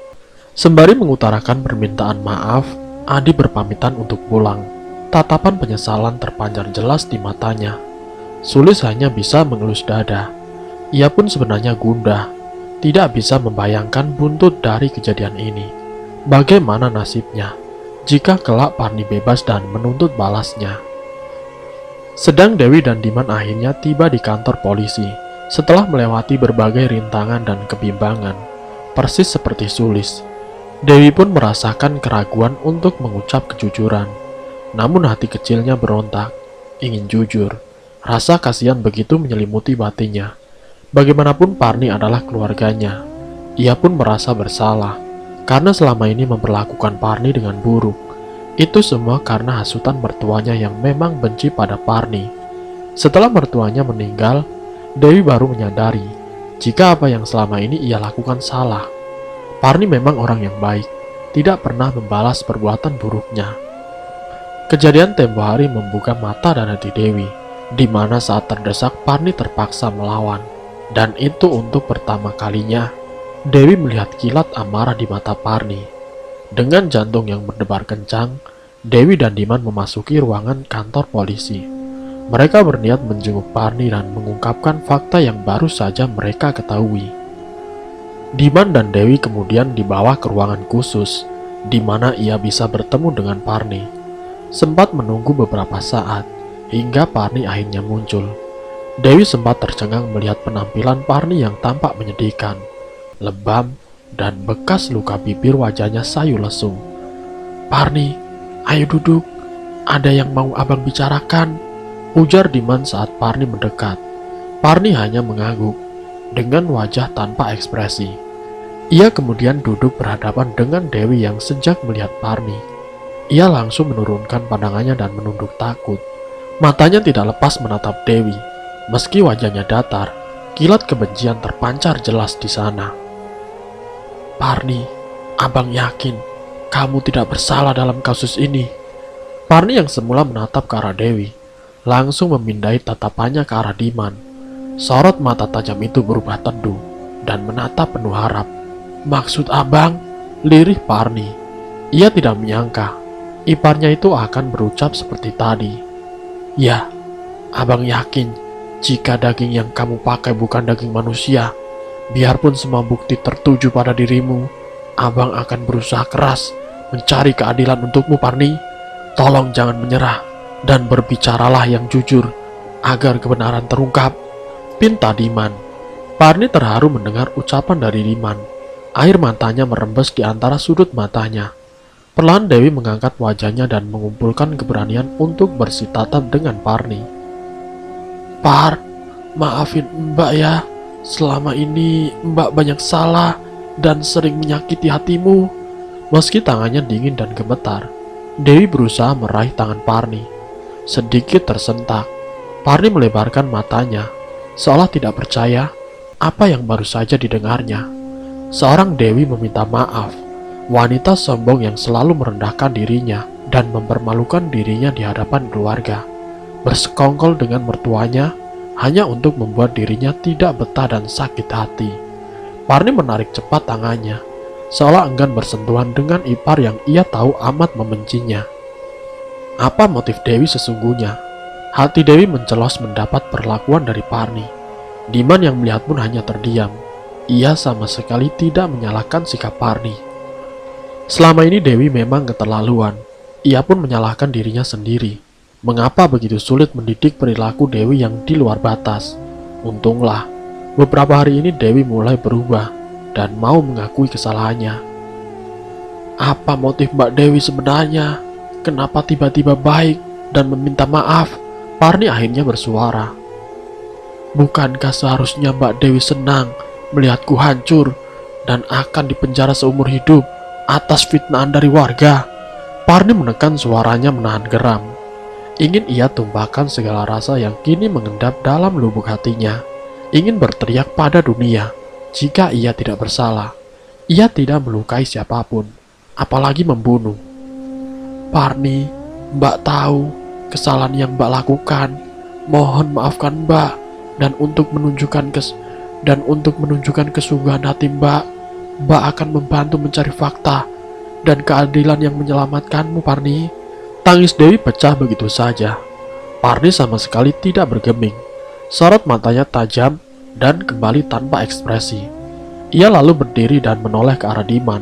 Sembari mengutarakan permintaan maaf, Adi berpamitan untuk pulang. Tatapan penyesalan terpancar jelas di matanya. Sulis hanya bisa mengelus dada. Ia pun sebenarnya gundah, tidak bisa membayangkan buntut dari kejadian ini. Bagaimana nasibnya jika kelak Parni bebas dan menuntut balasnya? Sedang Dewi dan Diman akhirnya tiba di kantor polisi setelah melewati berbagai rintangan dan kebimbangan, persis seperti Sulis. Dewi pun merasakan keraguan untuk mengucap kejujuran. Namun hati kecilnya berontak, ingin jujur. Rasa kasihan begitu menyelimuti batinnya. Bagaimanapun Parni adalah keluarganya. Ia pun merasa bersalah karena selama ini memperlakukan Parni dengan buruk. Itu semua karena hasutan mertuanya yang memang benci pada Parni. Setelah mertuanya meninggal, Dewi baru menyadari jika apa yang selama ini ia lakukan salah. Parni memang orang yang baik, tidak pernah membalas perbuatan buruknya. Kejadian tempo hari membuka mata dan hati Dewi, di mana saat terdesak Parni terpaksa melawan. Dan itu untuk pertama kalinya, Dewi melihat kilat amarah di mata Parni. Dengan jantung yang berdebar kencang, Dewi dan Diman memasuki ruangan kantor polisi. Mereka berniat menjenguk Parni dan mengungkapkan fakta yang baru saja mereka ketahui. Diman dan Dewi kemudian dibawa ke ruangan khusus, di mana ia bisa bertemu dengan Parni. Sempat menunggu beberapa saat, hingga Parni akhirnya muncul. Dewi sempat tercengang melihat penampilan Parni yang tampak menyedihkan, lebam, dan bekas luka bibir wajahnya sayu lesung. "Parni, ayo duduk, ada yang mau abang bicarakan," ujar Diman saat Parni mendekat. Parni hanya mengangguk, dengan wajah tanpa ekspresi. Ia kemudian duduk berhadapan dengan Dewi yang sejak melihat Parni. Ia langsung menurunkan pandangannya dan menunduk takut. Matanya tidak lepas menatap Dewi. Meski wajahnya datar, kilat kebencian terpancar jelas di sana. "Parni, abang yakin kamu tidak bersalah dalam kasus ini." Parni yang semula menatap ke arah Dewi, langsung memindai tatapannya ke arah Diman. Sorot mata tajam itu berubah teduh dan menatap penuh harap. "Maksud abang?" lirih Parni. Ia tidak menyangka iparnya itu akan berucap seperti tadi. "Ya, abang yakin jika daging yang kamu pakai bukan daging manusia. Biarpun semua bukti tertuju pada dirimu, abang akan berusaha keras mencari keadilan untukmu, Parni. Tolong jangan menyerah dan berbicaralah yang jujur agar kebenaran terungkap," pinta Diman. Parni terharu mendengar ucapan dari Diman. Air matanya merembes di antara sudut matanya. Perlahan Dewi mengangkat wajahnya dan mengumpulkan keberanian untuk bersitatap dengan Parni. "Par, maafin Mbak ya. Selama ini Mbak banyak salah dan sering menyakiti hatimu." Meski tangannya dingin dan gemetar, Dewi berusaha meraih tangan Parni. Sedikit tersentak, Parni melebarkan matanya, seolah tidak percaya apa yang baru saja didengarnya. Seorang Dewi meminta maaf, wanita sombong yang selalu merendahkan dirinya dan mempermalukan dirinya di hadapan keluarga, bersekongkol dengan mertuanya hanya untuk membuat dirinya tidak betah dan sakit hati. Parni menarik cepat tangannya, seolah enggan bersentuhan dengan ipar yang ia tahu amat membencinya. Apa motif Dewi sesungguhnya? Hati Dewi mencelos mendapat perlakuan dari Parni. Diman yang melihat pun hanya terdiam. Ia sama sekali tidak menyalahkan sikap Parni. Selama ini Dewi memang keterlaluan. Ia pun menyalahkan dirinya sendiri. Mengapa begitu sulit mendidik perilaku Dewi yang di luar batas? Untunglah, beberapa hari ini Dewi mulai berubah dan mau mengakui kesalahannya. "Apa motif Mbak Dewi sebenarnya? Kenapa tiba-tiba baik dan meminta maaf?" Parni akhirnya bersuara. "Bukankah seharusnya Mbak Dewi senang melihatku hancur dan akan dipenjara seumur hidup atas fitnahan dari warga?" Parni menekan suaranya menahan geram. Ingin ia tumpahkan segala rasa yang kini mengendap dalam lubuk hatinya. Ingin berteriak pada dunia jika ia tidak bersalah. Ia tidak melukai siapapun, apalagi membunuh. "Parni, Mbak tahu kesalahan yang Mbak lakukan. Mohon maafkan Mbak, dan untuk menunjukkan kesungguhan hati Mbak akan membantu mencari fakta dan keadilan yang menyelamatkanmu, Parni." Tangis Dewi pecah begitu saja. Parni sama sekali tidak bergeming. Sorot matanya tajam dan kembali tanpa ekspresi. Ia lalu berdiri dan menoleh ke arah Diman.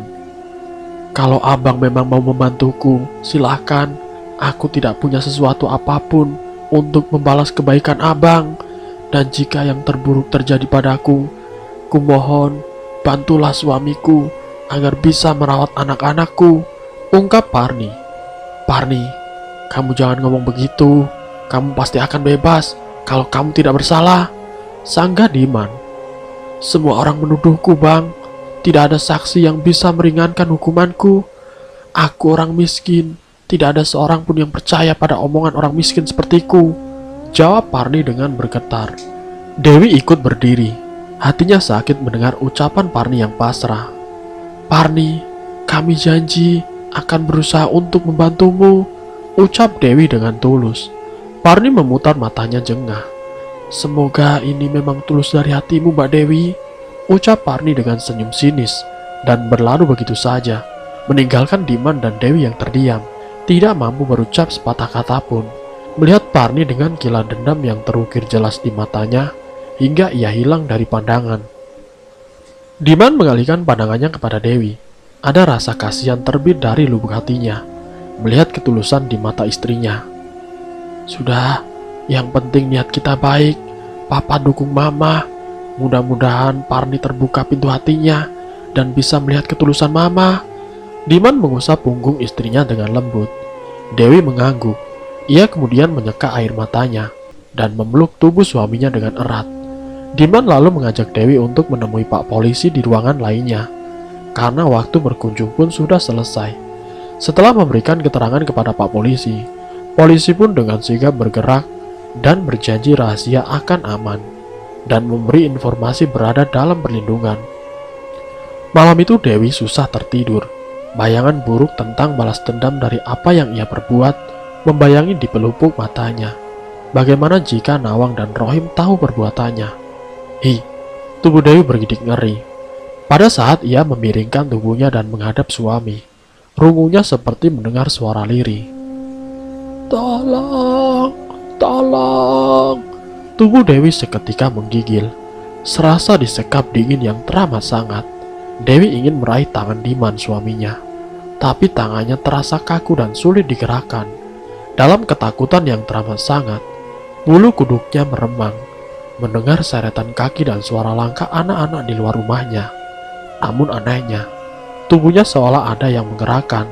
"Kalau abang memang mau membantuku, silahkan. Aku tidak punya sesuatu apapun untuk membalas kebaikan abang. Dan jika yang terburuk terjadi padaku, kumohon bantulah suamiku agar bisa merawat anak-anakku, ungkap Parni. Parni, kamu jangan ngomong begitu. Kamu pasti akan bebas kalau kamu tidak bersalah, sanggah Diman. Semua orang menuduhku, bang. Tidak ada saksi yang bisa meringankan hukumanku. Aku orang miskin. Tidak ada seorang pun yang percaya pada omongan orang miskin sepertiku, jawab Parni dengan bergetar. Dewi ikut berdiri. Hatinya sakit mendengar ucapan Parni yang pasrah. Parni, kami janji akan berusaha untuk membantumu, ucap Dewi dengan tulus. Parni memutar matanya jengah. Semoga ini memang tulus dari hatimu, Mbak Dewi, ucap Parni dengan senyum sinis, dan berlalu begitu saja, meninggalkan Diman dan Dewi yang terdiam, tidak mampu berucap sepatah kata pun. Melihat Parni dengan kilat dendam yang terukir jelas di matanya, hingga ia hilang dari pandangan. Diman mengalihkan pandangannya kepada Dewi. Ada rasa kasihan terbit dari lubuk hatinya, melihat ketulusan di mata istrinya. Sudah, yang penting niat kita baik. Papa dukung mama. Mudah-mudahan Parni terbuka pintu hatinya dan bisa melihat ketulusan mama. Diman mengusap punggung istrinya dengan lembut. Dewi mengangguk. Ia kemudian menyeka air matanya dan memeluk tubuh suaminya dengan erat. Diman lalu mengajak Dewi untuk menemui Pak Polisi di ruangan lainnya, karena waktu berkunjung pun sudah selesai. Setelah memberikan keterangan kepada Pak Polisi, polisi pun dengan sigap bergerak dan berjanji rahasia akan aman dan memberi informasi berada dalam perlindungan. Malam itu Dewi susah tertidur. Bayangan buruk tentang balas dendam dari apa yang ia perbuat membayangi di pelupuk matanya. Bagaimana jika Nawang dan Rohim tahu perbuatannya? Tubuh Dewi bergidik ngeri. Pada saat ia memiringkan tubuhnya dan menghadap suami, rungunya seperti mendengar suara lirih. Tolong, tolong. Tubuh Dewi seketika menggigil, serasa disekap dingin yang teramat sangat. Dewi ingin meraih tangan Diman suaminya, tapi tangannya terasa kaku dan sulit digerakkan. Dalam ketakutan yang teramat sangat, bulu kuduknya meremang, mendengar seretan kaki dan suara langkah anak-anak di luar rumahnya. Namun anehnya, tubuhnya seolah ada yang menggerakkan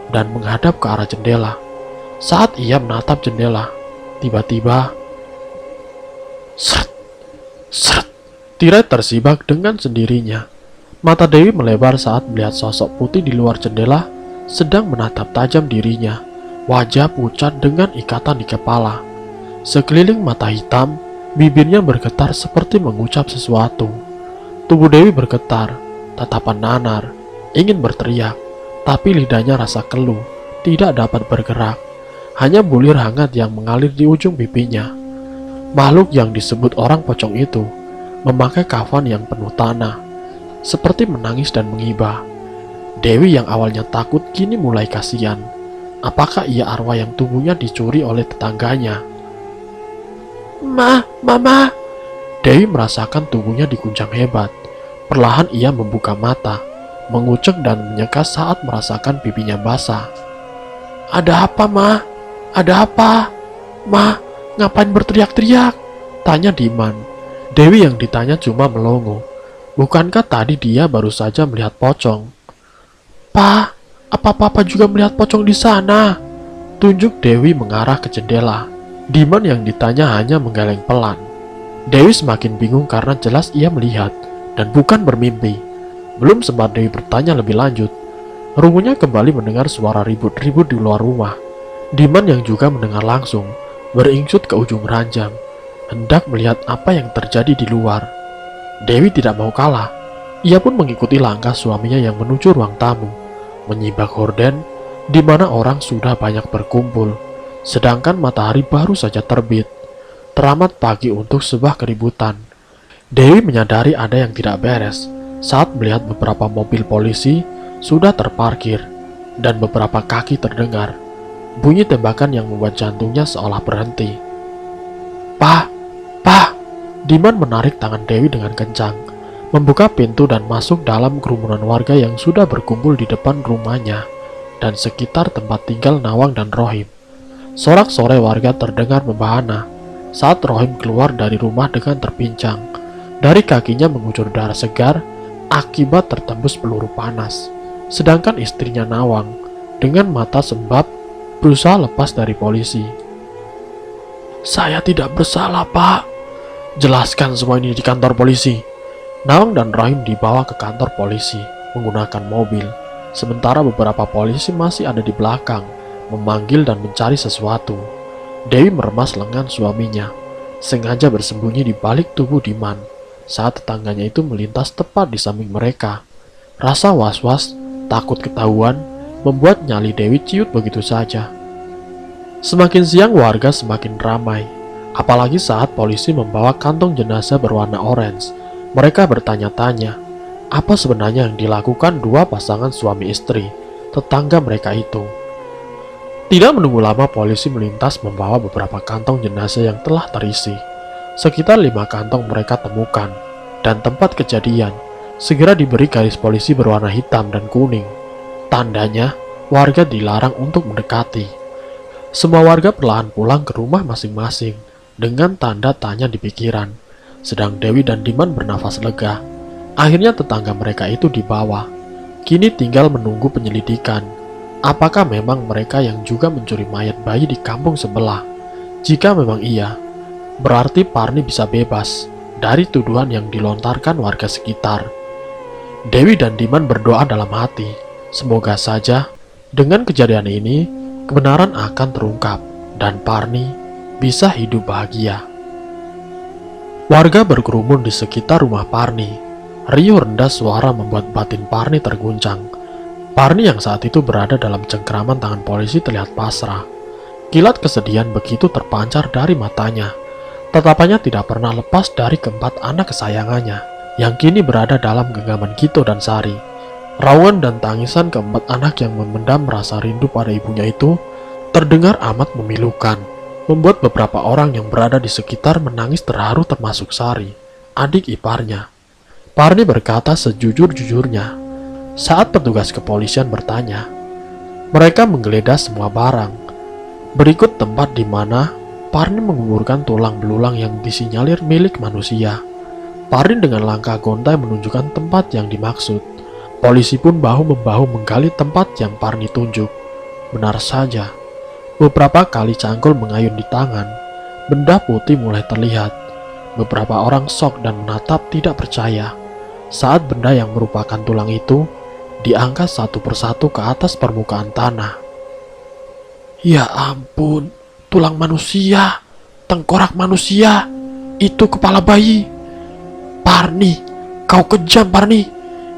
dan menghadap ke arah jendela. Saat ia menatap jendela, tiba-tiba seret, seret, tirai tersibak dengan sendirinya. Mata Dewi melebar saat melihat sosok putih di luar jendela sedang menatap tajam dirinya, wajah pucat dengan ikatan di kepala. Sekeliling mata hitam, bibirnya bergetar seperti mengucap sesuatu. Tubuh Dewi bergetar, tatapan nanar, ingin berteriak, tapi lidahnya rasa keluh, tidak dapat bergerak. Hanya bulir hangat yang mengalir di ujung pipinya. Makhluk yang disebut orang pocong itu memakai kafan yang penuh tanah, seperti menangis dan mengibah. Dewi yang awalnya takut kini mulai kasihan. Apakah ia arwah yang tubuhnya dicuri oleh tetangganya? Mama. Dewi merasakan tubuhnya diguncang hebat. Perlahan ia membuka mata, mengucek dan menyeka saat merasakan pipinya basah. Ada apa, Ma? Ada apa? Ma, ngapain berteriak-teriak? Tanya Diman. Dewi yang ditanya cuma melongo. Bukankah tadi dia baru saja melihat pocong? Pa, apa papa juga melihat pocong di sana? Tunjuk Dewi mengarah ke jendela. Diman yang ditanya hanya menggeleng pelan. Dewi semakin bingung karena jelas ia melihat dan bukan bermimpi. Belum sempat Dewi bertanya lebih lanjut, rungunya kembali mendengar suara ribut-ribut di luar rumah. Diman yang juga mendengar langsung beringsut ke ujung ranjang, hendak melihat apa yang terjadi di luar. Dewi tidak mau kalah. Ia pun mengikuti langkah suaminya yang menuju ruang tamu, menyibak horden di mana orang sudah banyak berkumpul, sedangkan matahari baru saja terbit. Teramat pagi untuk sebuah keributan. Dewi menyadari ada yang tidak beres saat melihat beberapa mobil polisi sudah terparkir dan beberapa kaki terdengar. Bunyi tembakan yang membuat jantungnya seolah berhenti. Pa! Diman menarik tangan Dewi dengan kencang, membuka pintu dan masuk dalam kerumunan warga yang sudah berkumpul di depan rumahnya dan sekitar tempat tinggal Nawang dan Rohim. Sorak-sorai warga terdengar membahana saat Rohim keluar dari rumah dengan terpincang. Dari kakinya mengucur darah segar akibat tertembus peluru panas. Sedangkan istrinya Nawang dengan mata sembab berusaha lepas dari polisi. "Saya tidak bersalah, Pak. Jelaskan semua ini di kantor polisi." Nawang dan Rohim dibawa ke kantor polisi menggunakan mobil. Sementara beberapa polisi masih ada di belakang, memanggil dan mencari sesuatu. Dewi meremas lengan suaminya, sengaja bersembunyi di balik tubuh Diman saat tetangganya itu melintas tepat di samping mereka. Rasa was-was, takut ketahuan, membuat nyali Dewi ciut begitu saja. Semakin siang warga semakin ramai, apalagi saat polisi membawa kantong jenazah berwarna orange. Mereka bertanya-tanya, apa sebenarnya yang dilakukan dua pasangan suami istri, tetangga mereka itu. Tidak menunggu lama polisi melintas membawa beberapa kantong jenazah yang telah terisi. Sekitar 5 kantong mereka temukan, dan tempat kejadian segera diberi garis polisi berwarna hitam dan kuning. Tandanya, warga dilarang untuk mendekati. Semua warga perlahan pulang ke rumah masing-masing dengan tanda tanya di pikiran. Sedang Dewi dan Diman bernafas lega. Akhirnya tetangga mereka itu dibawa. Kini tinggal menunggu penyelidikan. Apakah memang mereka yang juga mencuri mayat bayi di kampung sebelah? Jika memang iya, berarti Parni bisa bebas dari tuduhan yang dilontarkan warga sekitar. Dewi dan Diman berdoa dalam hati. Semoga saja dengan kejadian ini, kebenaran akan terungkap dan Parni bisa hidup bahagia. Warga berkerumun di sekitar rumah Parni. Riuh rendah suara membuat batin Parni terguncang. Parni yang saat itu berada dalam cengkraman tangan polisi terlihat pasrah. Kilat kesedihan begitu terpancar dari matanya. Tatapannya tidak pernah lepas dari keempat anak kesayangannya yang kini berada dalam genggaman Gito dan Sari. Raungan dan tangisan keempat anak yang memendam rasa rindu pada ibunya itu terdengar amat memilukan, membuat beberapa orang yang berada di sekitar menangis terharu termasuk Sari, adik iparnya. Parni berkata sejujur-jujurnya saat petugas kepolisian bertanya. Mereka menggeledah semua barang. Berikut tempat di mana Parni menguburkan tulang belulang yang disinyalir milik manusia. Parni dengan langkah gontai menunjukkan tempat yang dimaksud. Polisi pun bahu-membahu menggali tempat yang Parni tunjuk. Benar saja, beberapa kali cangkul mengayun di tangan, benda putih mulai terlihat. Beberapa orang shock dan menatap tidak percaya saat benda yang merupakan tulang itu diangkat satu persatu ke atas permukaan tanah. Ya ampun, tulang manusia, tengkorak manusia, itu kepala bayi. Parni, kau kejam Parni,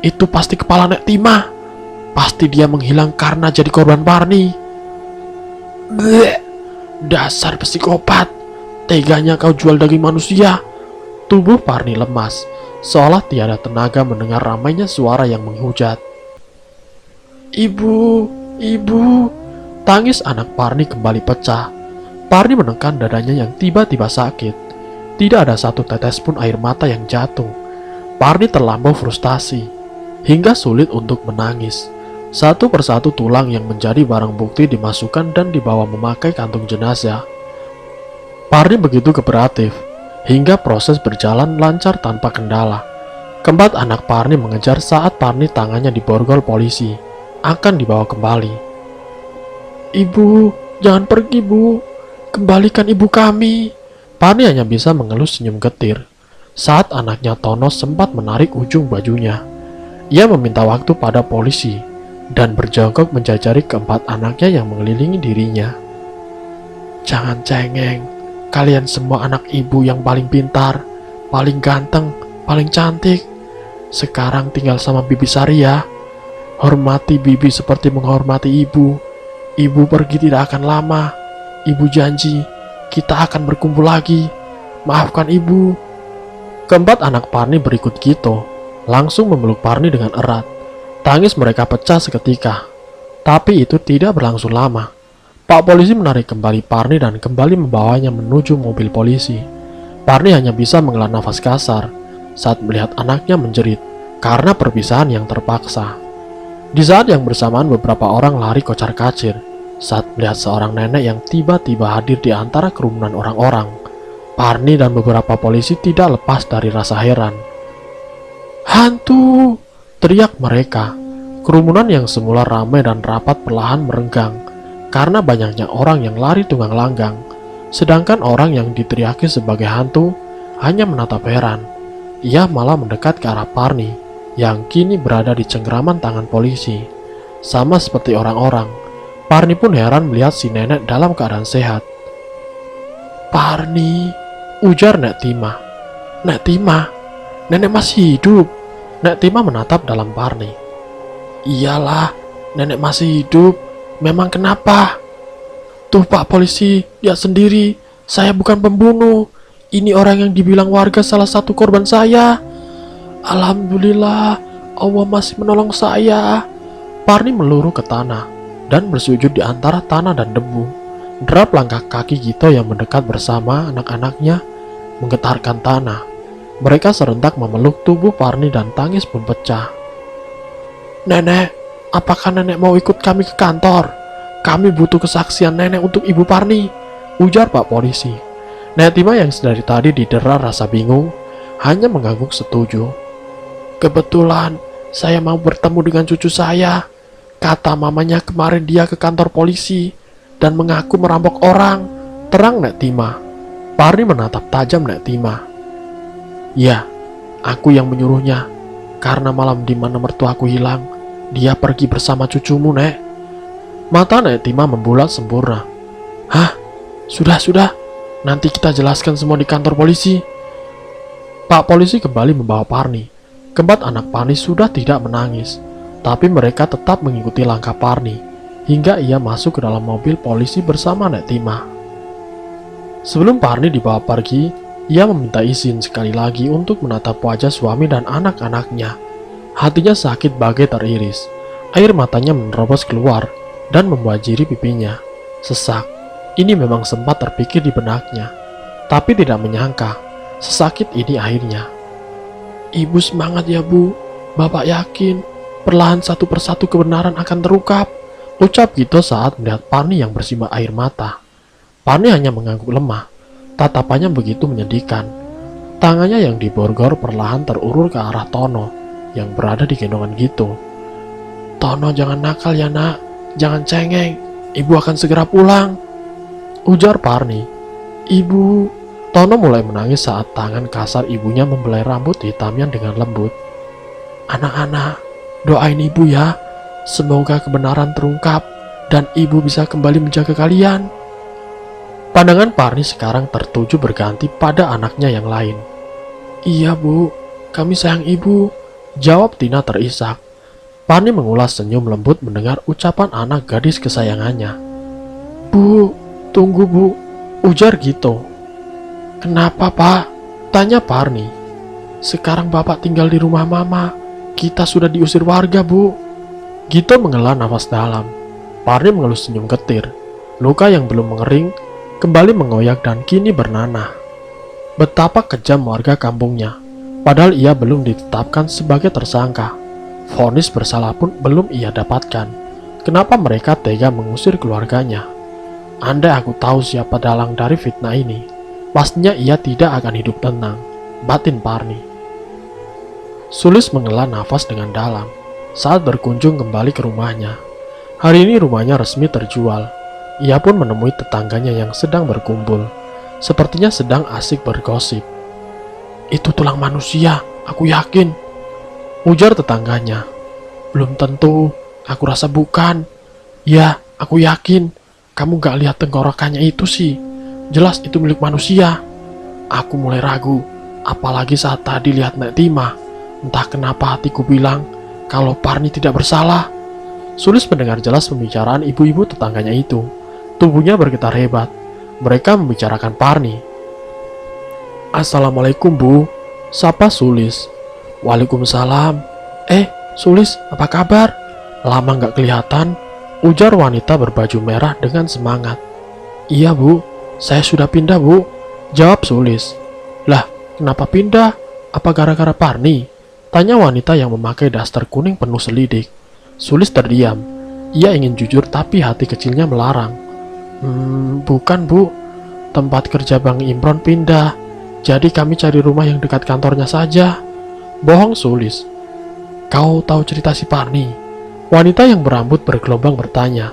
itu pasti kepala Nek Tima. Pasti dia menghilang karena jadi korban Parni. Bleh, dasar psikopat, teganya kau jual daging manusia. Tubuh Parni lemas, seolah tiada tenaga mendengar ramainya suara yang menghujat. Ibu, ibu, tangis anak Parni kembali pecah. Parni menekan dadanya yang tiba-tiba sakit. Tidak ada satu tetes pun air mata yang jatuh. Parni terlampau frustasi, hingga sulit untuk menangis. Satu persatu tulang yang menjadi barang bukti dimasukkan dan dibawa memakai kantung jenazah. Parni begitu kooperatif, hingga proses berjalan lancar tanpa kendala. Keempat anak Parni mengejar saat Parni tangannya diborgol polisi, akan dibawa kembali. Ibu, jangan pergi bu, kembalikan ibu kami. Parni hanya bisa mengelus senyum getir saat anaknya Tono sempat menarik ujung bajunya. Ia meminta waktu pada polisi dan berjongkok menjajari keempat anaknya yang mengelilingi dirinya. Jangan cengeng, kalian semua anak ibu yang paling pintar, paling ganteng, paling cantik. Sekarang tinggal sama Bibi Sari ya. Hormati Bibi seperti menghormati ibu. Ibu pergi tidak akan lama. Ibu janji, kita akan berkumpul lagi. Maafkan ibu. Keempat anak Parni berikut Gito langsung memeluk Parni dengan erat. Tangis mereka pecah seketika. Tapi itu tidak berlangsung lama. Pak polisi menarik kembali Parni dan kembali membawanya menuju mobil polisi. Parni hanya bisa menghela nafas kasar saat melihat anaknya menjerit karena perpisahan yang terpaksa. Di saat yang bersamaan beberapa orang lari kocar-kacir saat melihat seorang nenek yang tiba-tiba hadir di antara kerumunan orang-orang. Parni dan beberapa polisi tidak lepas dari rasa heran. "Hantu!" teriak mereka. Kerumunan yang semula ramai dan rapat perlahan merenggang karena banyaknya orang yang lari tunggang langgang. Sedangkan orang yang diteriaki sebagai hantu hanya menatap heran. Ia malah mendekat ke arah Parni yang kini berada di cengkraman tangan polisi. Sama seperti orang-orang, Parni pun heran melihat si nenek dalam keadaan sehat. "Parni," ujar Nek Tima. "Nek Tima, nenek masih hidup." Nek Tima menatap dalam Parni. "Iyalah, nenek masih hidup. Memang kenapa?" "Tuh Pak Polisi, lihat sendiri. Saya bukan pembunuh. Ini orang yang dibilang warga salah satu korban saya. Alhamdulillah, Allah masih menolong saya." Parni meluruh ke tanah dan bersujud di antara tanah dan debu. Derap langkah kaki Gito yang mendekat bersama anak-anaknya menggetarkan tanah. Mereka serentak memeluk tubuh Parni dan tangis pun pecah. "Nenek, apakah nenek mau ikut kami ke kantor? Kami butuh kesaksian nenek untuk Ibu Parni," ujar Pak Polisi. Nek Tima yang sedari tadi didera rasa bingung hanya mengangguk setuju. "Kebetulan saya mau bertemu dengan cucu saya. Kata mamanya kemarin dia ke kantor polisi dan mengaku merampok orang," terang Nek Tima. Parni menatap tajam Nek Tima. "Ya, aku yang menyuruhnya. Karena malam di mana mertuaku hilang, dia pergi bersama cucumu, Nek." Mata Nek Tima membulat sempurna. "Hah? Sudah. Nanti kita jelaskan semua di kantor polisi." Pak Polisi kembali membawa Parni. Keempat anak Parni sudah tidak menangis, tapi mereka tetap mengikuti langkah Parni hingga ia masuk ke dalam mobil polisi bersama Nek Tima. Sebelum Parni dibawa pergi, ia meminta izin sekali lagi untuk menatap wajah suami dan anak-anaknya. Hatinya sakit bagai teriris. Air matanya menerobos keluar dan membanjiri pipinya. Sesak. Ini memang sempat terpikir di benaknya, tapi tidak menyangka sesakit ini akhirnya. "Ibu semangat ya Bu. Bapak yakin perlahan satu persatu kebenaran akan terungkap," ucap Gito saat melihat Parni yang bersimbah air mata. Parni hanya mengangguk lemah. Tatapannya begitu menyedihkan. Tangannya yang diborgol perlahan terulur ke arah Tono yang berada di gendongan Gito. "Tono, jangan nakal ya nak. Jangan cengeng. Ibu akan segera pulang," ujar Parni. "Ibu." Tono mulai menangis saat tangan kasar ibunya membelai rambut hitamnya dengan lembut. "Anak-anak, doain ibu ya. Semoga kebenaran terungkap dan ibu bisa kembali menjaga kalian." Pandangan Parni sekarang tertuju berganti pada anaknya yang lain. "Iya Bu, kami sayang ibu," jawab Tina terisak. Parni mengulas senyum lembut mendengar ucapan anak gadis kesayangannya. "Bu, tunggu Bu," ujar Gito. "Kenapa Pak?" tanya Parni. "Sekarang Bapak tinggal di rumah Mama. Kita sudah diusir warga Bu." Gito menghela nafas dalam. Parni mengelus senyum getir. Luka yang belum mengering kembali mengoyak dan kini bernanah. Betapa kejam warga kampungnya. Padahal ia belum ditetapkan sebagai tersangka. Vonis bersalah pun belum ia dapatkan. Kenapa mereka tega mengusir keluarganya? Andai aku tahu siapa dalang dari fitnah ini, pastinya ia tidak akan hidup tenang, batin Parni. Sulis menghela nafas dengan dalam saat berkunjung kembali ke rumahnya. Hari ini rumahnya resmi terjual. Ia pun menemui tetangganya yang sedang berkumpul. Sepertinya sedang asik bergosip. "Itu tulang manusia, aku yakin," ujar tetangganya. "Belum tentu, aku rasa bukan." "Ya, aku yakin. Kamu gak lihat tenggorokannya itu sih. Jelas itu milik manusia." Aku mulai ragu, apalagi saat tadi lihat Nek Tima. Entah kenapa hatiku bilang kalau Parni tidak bersalah. Sulis mendengar jelas pembicaraan ibu-ibu tetangganya itu. Tubuhnya bergetar hebat. Mereka membicarakan Parni. "Assalamualaikum Bu," sapa Sulis. "Waalaikumsalam. Sulis, apa kabar? Lama gak kelihatan," ujar wanita berbaju merah dengan semangat. "Iya Bu, saya sudah pindah Bu," jawab Sulis. "Lah, kenapa pindah? Apa gara-gara Parni?" tanya wanita yang memakai daster kuning penuh selidik. Sulis terdiam. Ia ingin jujur tapi hati kecilnya melarang. Bukan bu, tempat kerja Bang Imron pindah, jadi kami cari rumah yang dekat kantornya saja. Bohong Sulis. Kau tahu cerita si Parni? Wanita yang berambut bergelombang bertanya.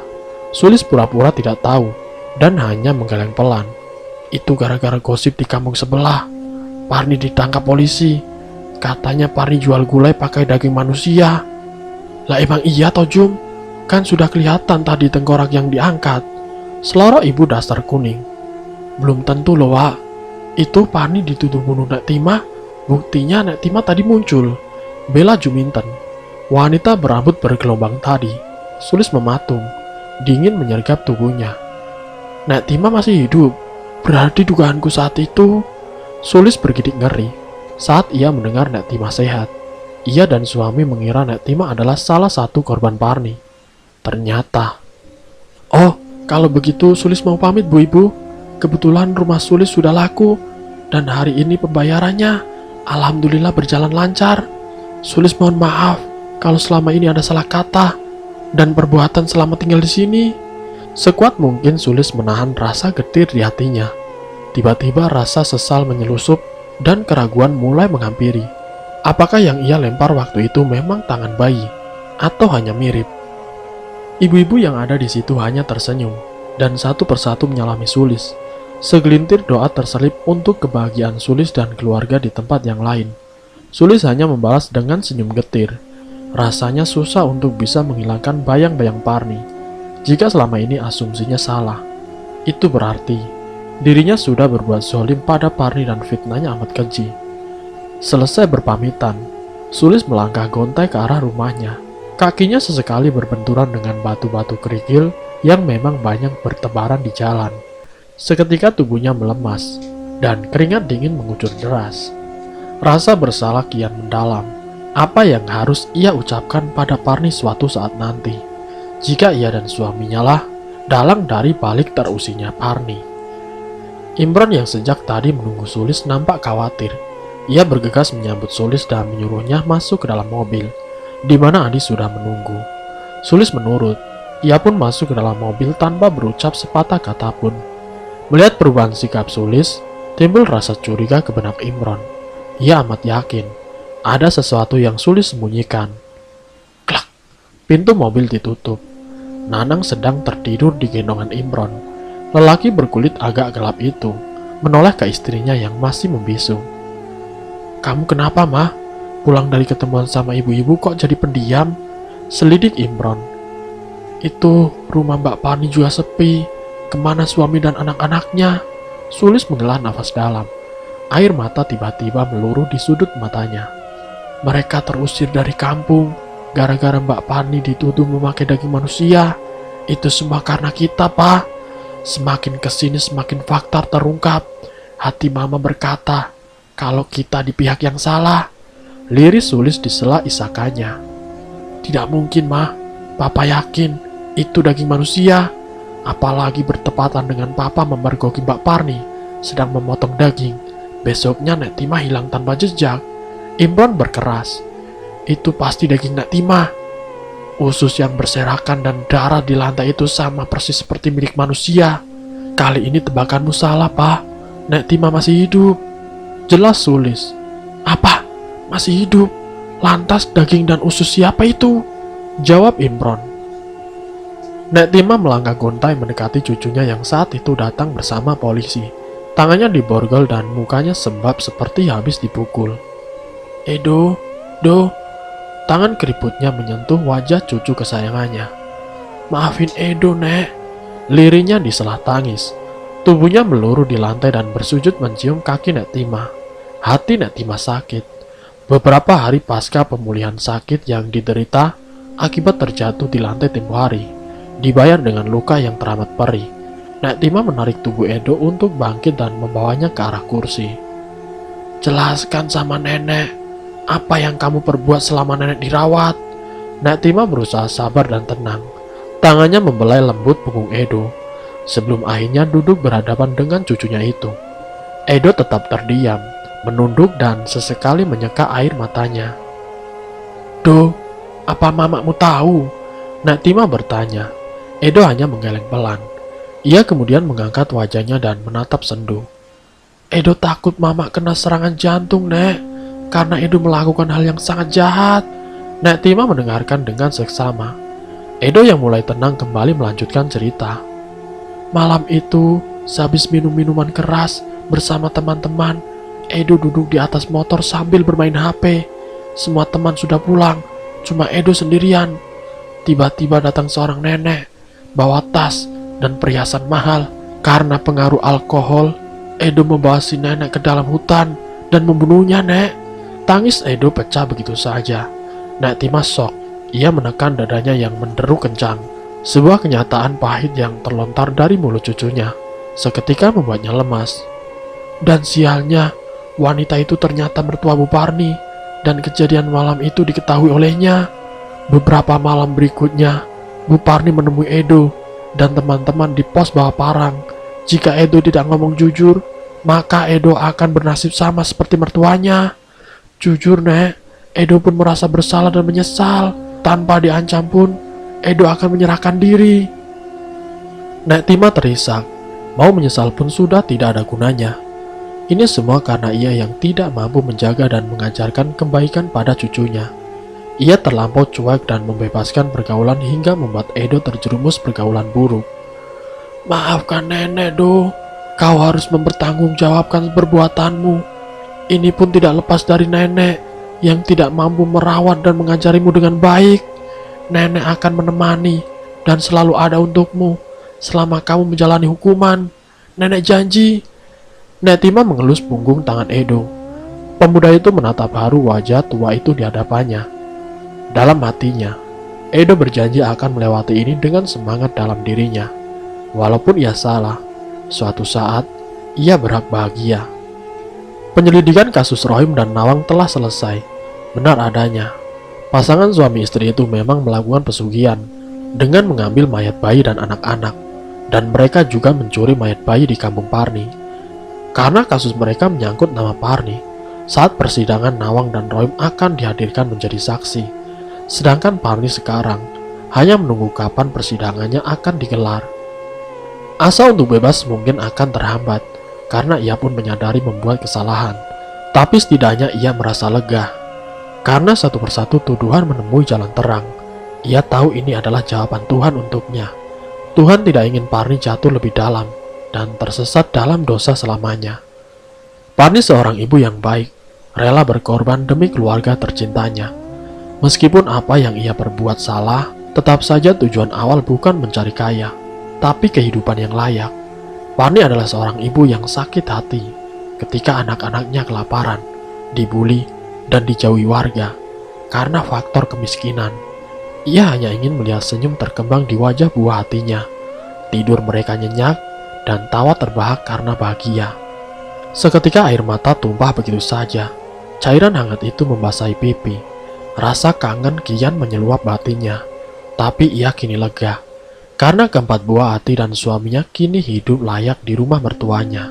Sulis pura-pura tidak tahu dan hanya menggeleng pelan. Itu gara-gara gosip di kampung sebelah. Parni ditangkap polisi. Katanya Parni jual gulai pakai daging manusia. Lah emang iya toh Jum? Kan sudah kelihatan tadi tengkorak yang diangkat. Selorok ibu dasar kuning. Belum tentu loh Wak. Itu Parni dituduh bunuh Nek Tima. Buktinya Nek Tima tadi muncul. Bela Juminten. Wanita berambut bergelombang tadi. Sulis mematung. Dingin menyergap tubuhnya. Nek Tima masih hidup. Berarti dugaanku saat itu. Sulis bergidik ngeri saat ia mendengar Nek Tima sehat. Ia dan suami mengira Nek Tima adalah salah satu korban Parni. Ternyata. Oh, kalau begitu Sulis mau pamit Bu Ibu. Kebetulan rumah Sulis sudah laku dan hari ini pembayarannya alhamdulillah berjalan lancar. Sulis mohon maaf kalau selama ini ada salah kata dan perbuatan selama tinggal di sini. Sekuat mungkin Sulis menahan rasa getir di hatinya. Tiba-tiba rasa sesal menyelusup dan keraguan mulai menghampiri. Apakah yang ia lempar waktu itu memang tangan bayi atau hanya mirip? Ibu-ibu yang ada di situ hanya tersenyum dan satu persatu menyalami Sulis. Segelintir doa terselip untuk kebahagiaan Sulis dan keluarga di tempat yang lain. Sulis hanya membalas dengan senyum getir. Rasanya susah untuk bisa menghilangkan bayang-bayang Parni. Jika selama ini asumsinya salah, itu berarti dirinya sudah berbuat zalim pada Parni dan fitnahnya amat keji. Selesai berpamitan, Sulis melangkah gontai ke arah rumahnya. Kakinya sesekali berbenturan dengan batu-batu kerikil yang memang banyak bertebaran di jalan. Seketika tubuhnya melemas dan keringat dingin mengucur deras. Rasa bersalah kian mendalam. Apa yang harus ia ucapkan pada Parni suatu saat nanti, jika ia dan suaminya lah dalang dari balik terusinya Parni. Imron yang sejak tadi menunggu Sulis nampak khawatir. Ia bergegas menyambut Sulis dan menyuruhnya masuk ke dalam mobil, di mana Adi sudah menunggu. Sulis menurut. Ia pun masuk ke dalam mobil tanpa berucap sepatah kata pun. Melihat perubahan sikap Sulis, timbul rasa curiga ke benak Imron. Ia amat yakin ada sesuatu yang Sulis sembunyikan. Klak! Pintu mobil ditutup. Nanang sedang tertidur di gendongan Imron. Lelaki berkulit agak gelap itu menoleh ke istrinya yang masih membisu. Kamu kenapa, Mah? Pulang dari ketemuan sama ibu-ibu kok jadi pendiam? Selidik Imron. Itu rumah Mbak Parni juga sepi. Kemana suami dan anak-anaknya? Sulis menghela nafas dalam. Air mata tiba-tiba meluruh di sudut matanya. Mereka terusir dari kampung gara-gara Mbak Parni dituduh memakai daging manusia. Itu semua karena kita, Pak. Semakin kesini semakin fakta terungkap. Hati Mama berkata kalau kita di pihak yang salah. Liris Sulis disela isakannya. Tidak mungkin, Mah. Papa yakin itu daging manusia. Apalagi bertepatan dengan Papa memergoki Mbak Parni sedang memotong daging. Besoknya Nek Tima hilang tanpa jejak. Imron berkeras. Itu pasti daging Nek Tima. Usus yang berserakan dan darah di lantai itu sama persis seperti milik manusia. Kali ini tebakanmu salah, Pak. Nek Tima masih hidup. Jelas Sulis. Apa? Masih hidup? Lantas daging dan usus siapa itu? Jawab Imron. Nek Tima melangkah gontai mendekati cucunya yang saat itu datang bersama polisi. Tangannya diborgol dan mukanya sembab seperti habis dipukul. Do. Tangan keriputnya menyentuh wajah cucu kesayangannya. Maafin Edo, Nek. Lirinya disela tangis. Tubuhnya meluruh di lantai dan bersujud mencium kaki Nek Tima. Hati Nek Tima sakit. Beberapa hari pasca pemulihan sakit yang diderita akibat terjatuh di lantai tempo hari, dibayar dengan luka yang teramat perih. Nek Tima menarik tubuh Edo untuk bangkit dan membawanya ke arah kursi. Jelaskan sama nenek, apa yang kamu perbuat selama nenek dirawat? Nek Tima berusaha sabar dan tenang. Tangannya membelai lembut punggung Edo, sebelum akhirnya duduk berhadapan dengan cucunya itu. Edo tetap terdiam, menunduk dan sesekali menyeka air matanya. Do, apa mamamu tahu? Nek Tima bertanya. Edo hanya menggeleng pelan. Ia kemudian mengangkat wajahnya dan menatap Sendu. Edo takut mama kena serangan jantung, Nek. Karena Edo melakukan hal yang sangat jahat. Nek Tima mendengarkan dengan seksama. Edo yang mulai tenang kembali melanjutkan cerita. Malam itu, sehabis minum minuman keras bersama teman-teman, Edo duduk di atas motor sambil bermain HP. Semua teman sudah pulang, cuma Edo sendirian. Tiba-tiba datang seorang nenek, bawa tas dan perhiasan mahal. Karena pengaruh alkohol, Edo membawa si nenek ke dalam hutan dan membunuhnya, Nek. Tangis Edo pecah begitu saja. Nek Tima shock. Ia menekan dadanya yang menderu kencang. Sebuah kenyataan pahit yang terlontar dari mulut cucunya seketika membuatnya lemas. Dan sialnya, wanita itu ternyata mertua Bu Parni, dan kejadian malam itu diketahui olehnya. Beberapa malam berikutnya, Bu Parni menemui Edo dan teman-teman di pos bawah parang. Jika Edo tidak ngomong jujur, maka Edo akan bernasib sama seperti mertuanya. Jujur, Nek, Edo pun merasa bersalah dan menyesal. Tanpa diancam pun, Edo akan menyerahkan diri. Nek Tima terisak. Mau menyesal pun sudah tidak ada gunanya. Ini semua karena ia yang tidak mampu menjaga dan mengajarkan kebaikan pada cucunya. Ia terlampau cuek dan membebaskan pergaulan hingga membuat Edo terjerumus pergaulan buruk. Maafkan nenek, Do. Kau harus mempertanggungjawabkan perbuatanmu. Ini pun tidak lepas dari nenek yang tidak mampu merawat dan mengajarimu dengan baik. Nenek akan menemani dan selalu ada untukmu selama kamu menjalani hukuman. Nenek janji. Nek Tima mengelus punggung tangan Edo. Pemuda itu menatap haru wajah tua itu di hadapannya. Dalam hatinya, Edo berjanji akan melewati ini dengan semangat dalam dirinya. Walaupun ia salah, suatu saat ia berhak bahagia. Penyelidikan kasus Rohim dan Nawang telah selesai. Benar adanya, pasangan suami istri itu memang melakukan pesugihan dengan mengambil mayat bayi dan anak-anak, dan mereka juga mencuri mayat bayi di kampung Parni. Karena kasus mereka menyangkut nama Parni, saat persidangan Nawang dan Rohim akan dihadirkan menjadi saksi. Sedangkan Parni sekarang hanya menunggu kapan persidangannya akan digelar. Asa untuk bebas mungkin akan terhambat, karena ia pun menyadari membuat kesalahan. Tapi setidaknya ia merasa lega. Karena satu persatu tuduhan menemui jalan terang. Ia tahu ini adalah jawaban Tuhan untuknya. Tuhan tidak ingin Parni jatuh lebih dalam dan tersesat dalam dosa selamanya. Parni seorang ibu yang baik, rela berkorban demi keluarga tercintanya. Meskipun apa yang ia perbuat salah, tetap saja tujuan awal bukan mencari kaya, tapi kehidupan yang layak. Parni adalah seorang ibu yang sakit hati ketika anak-anaknya kelaparan, dibuli, dan dijauhi warga karena faktor kemiskinan. Ia hanya ingin melihat senyum terkembang di wajah buah hatinya. Tidur mereka nyenyak dan tawa terbahak karena bahagia. Seketika air mata tumpah begitu saja. Cairan hangat itu membasahi pipi. Rasa kangen kian menyeluap batinnya. Tapi ia kini lega. Karena keempat buah hati dan suaminya kini hidup layak di rumah mertuanya.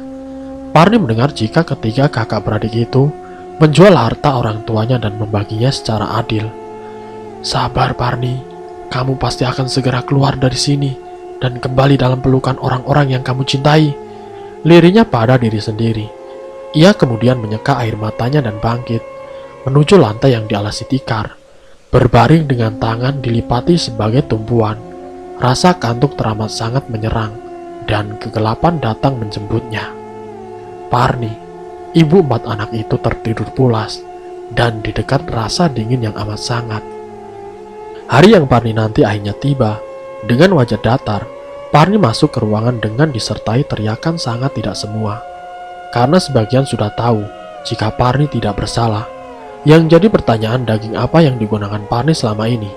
Parni mendengar jika ketiga kakak beradik itu menjual harta orang tuanya dan membaginya secara adil. Sabar Parni, kamu pasti akan segera keluar dari sini dan kembali dalam pelukan orang-orang yang kamu cintai. Lirihnya pada diri sendiri. Ia kemudian menyeka air matanya dan bangkit, menuju lantai yang dialasi tikar. Berbaring dengan tangan dilipati sebagai tumpuan. Rasa kantuk teramat sangat menyerang, dan kegelapan datang menjemputnya. Parni, ibu 4 anak itu tertidur pulas, dan di dekat rasa dingin yang amat sangat. Hari yang Parni nanti akhirnya tiba. Dengan wajah datar, Parni masuk ke ruangan dengan disertai teriakan sangat tidak semua. Karena sebagian sudah tahu jika Parni tidak bersalah. Yang jadi pertanyaan daging apa yang digunakan Parni selama ini.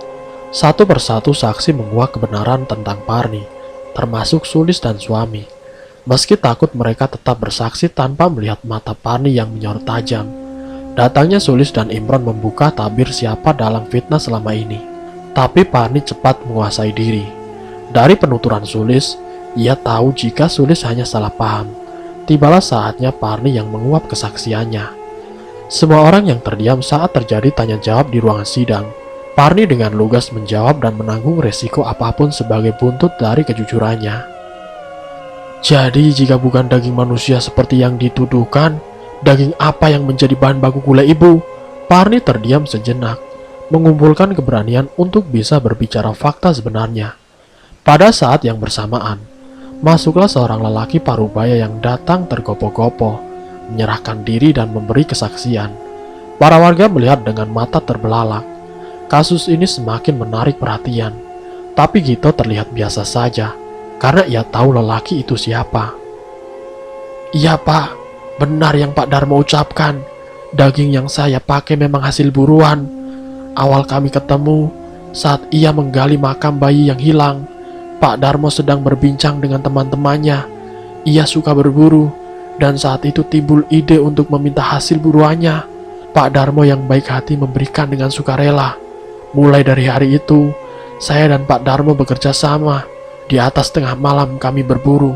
Satu persatu saksi menguak kebenaran tentang Parni, termasuk Sulis dan suami. Meski takut mereka tetap bersaksi tanpa melihat mata Parni yang menyorot tajam. Datangnya Sulis dan Imron membuka tabir siapa dalang fitnah selama ini. Tapi Parni cepat menguasai diri. Dari penuturan Sulis, ia tahu jika Sulis hanya salah paham. Tibalah saatnya Parni yang menguap kesaksiannya. Semua orang yang terdiam saat terjadi tanya jawab di ruangan sidang. Parni dengan lugas menjawab dan menanggung resiko apapun sebagai buntut dari kejujurannya. Jadi jika bukan daging manusia seperti yang dituduhkan, daging apa yang menjadi bahan baku gulai ibu? Parni terdiam sejenak, mengumpulkan keberanian untuk bisa berbicara fakta sebenarnya. Pada saat yang bersamaan, masuklah seorang lelaki parubaya yang datang tergopoh-gopoh, menyerahkan diri dan memberi kesaksian. Para warga melihat dengan mata terbelalak. Kasus ini semakin menarik perhatian, tapi Gito terlihat biasa saja, karena ia tahu lelaki itu siapa. Iya pak, benar yang Pak Darmo ucapkan. Daging yang saya pakai memang hasil buruan. Awal kami ketemu, saat ia menggali makam bayi yang hilang, Pak Darmo sedang berbincang dengan teman-temannya. Ia suka berburu, dan saat itu timbul ide untuk meminta hasil buruannya. Pak Darmo yang baik hati memberikan dengan sukarela. Mulai dari hari itu, saya dan Pak Darmo bekerja sama. Di atas tengah malam kami berburu.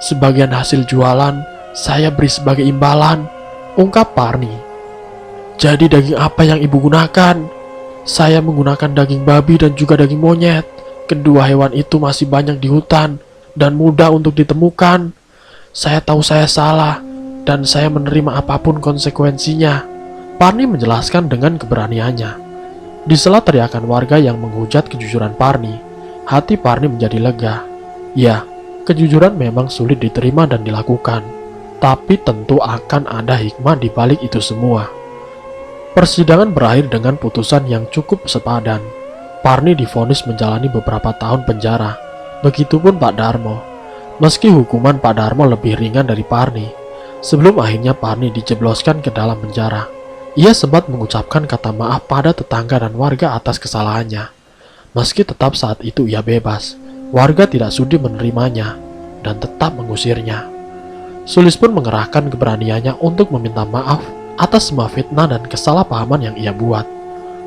Sebagian hasil jualan, saya beri sebagai imbalan, ungkap Parni. Jadi daging apa yang ibu gunakan? Saya menggunakan daging babi dan juga daging monyet. Kedua hewan itu masih banyak di hutan dan mudah untuk ditemukan. Saya tahu saya salah, dan saya menerima apapun konsekuensinya. Parni menjelaskan dengan keberaniannya. Di sela teriakan warga yang menghujat kejujuran Parni, hati Parni menjadi lega. Ya, kejujuran memang sulit diterima dan dilakukan, tapi tentu akan ada hikmah di balik itu semua. Persidangan berakhir dengan putusan yang cukup sepadan. Parni divonis menjalani beberapa tahun penjara. Begitupun Pak Darmo. Meski hukuman Pak Darmo lebih ringan dari Parni, sebelum akhirnya Parni dijebloskan ke dalam penjara, ia sempat mengucapkan kata maaf pada tetangga dan warga atas kesalahannya. Meski tetap saat itu ia bebas, warga tidak sudi menerimanya dan tetap mengusirnya. Sulis pun mengerahkan keberaniannya untuk meminta maaf atas semua fitnah dan kesalahpahaman yang ia buat.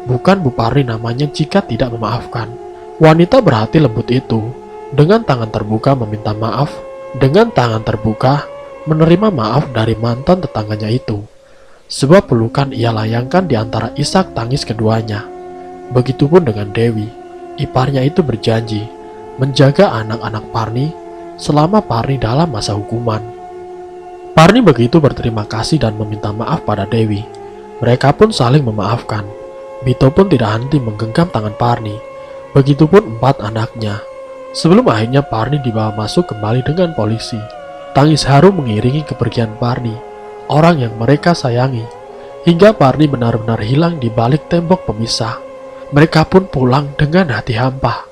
Bukan Bu Parni namanya jika tidak memaafkan. Wanita berhati lembut itu dengan tangan terbuka meminta maaf, dengan tangan terbuka menerima maaf dari mantan tetangganya itu. Sebuah pelukan ia layangkan di antara isak tangis keduanya. Begitupun dengan Dewi, iparnya itu berjanji menjaga anak-anak Parni selama Parni dalam masa hukuman. Parni begitu berterima kasih dan meminta maaf pada Dewi. Mereka pun saling memaafkan. Bito pun tidak henti menggenggam tangan Parni. Begitupun 4 anaknya. Sebelum akhirnya Parni dibawa masuk kembali dengan polisi. Tangis haru mengiringi kepergian Parni, orang yang mereka sayangi, hingga Parni benar-benar hilang di balik tembok pemisah. Mereka pun pulang dengan hati hampa.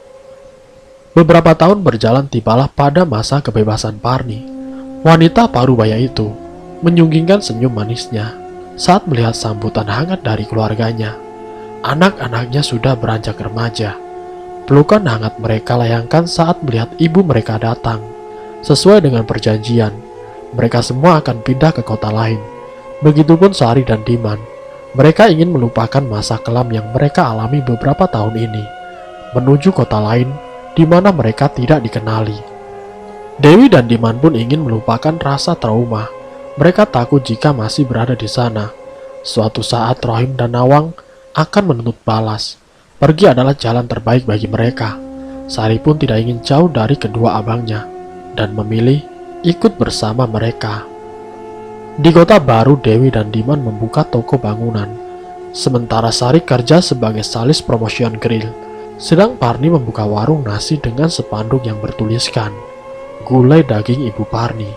Beberapa tahun berjalan, tibalah pada masa kebebasan Parni. Wanita parubaya itu menyunggingkan senyum manisnya saat melihat sambutan hangat dari keluarganya. Anak-anaknya sudah beranjak remaja. Pelukan hangat mereka layangkan saat melihat ibu mereka datang. Sesuai dengan perjanjian, mereka semua akan pindah ke kota lain. Begitupun Sari dan Diman. Mereka ingin melupakan masa kelam yang mereka alami beberapa tahun ini, menuju kota lain di mana mereka tidak dikenali. Dewi dan Diman pun ingin melupakan rasa trauma. Mereka takut jika masih berada di sana, suatu saat Rohim dan Nawang akan menuntut balas. Pergi adalah jalan terbaik bagi mereka. Sari pun tidak ingin jauh dari kedua abangnya dan memilih ikut bersama mereka. Di kota baru, Dewi dan Diman membuka toko bangunan, sementara Sari kerja sebagai salis promotion grill, sedang Parni membuka warung nasi dengan spanduk yang bertuliskan gulai daging Ibu Parni,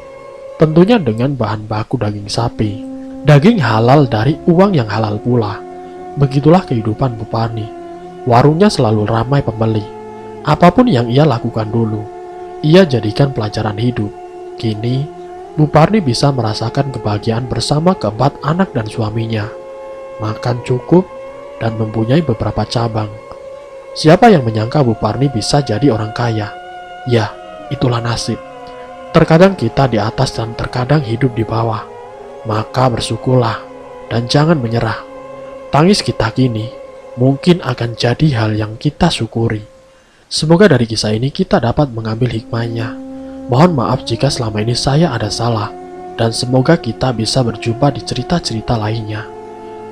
tentunya dengan bahan baku daging sapi, daging halal dari uang yang halal pula. Begitulah kehidupan Bu Parni. Warungnya selalu ramai pembeli. Apapun yang ia lakukan dulu, ia jadikan pelajaran hidup. Kini, Bu Parni bisa merasakan kebahagiaan bersama keempat anak dan suaminya. Makan cukup dan mempunyai beberapa cabang. Siapa yang menyangka Bu Parni bisa jadi orang kaya? Ya, itulah nasib. Terkadang kita di atas dan terkadang hidup di bawah. Maka bersyukurlah dan jangan menyerah. Tangis kita kini mungkin akan jadi hal yang kita syukuri. Semoga dari kisah ini kita dapat mengambil hikmahnya. Mohon maaf jika selama ini saya ada salah, dan semoga kita bisa berjumpa di cerita-cerita lainnya.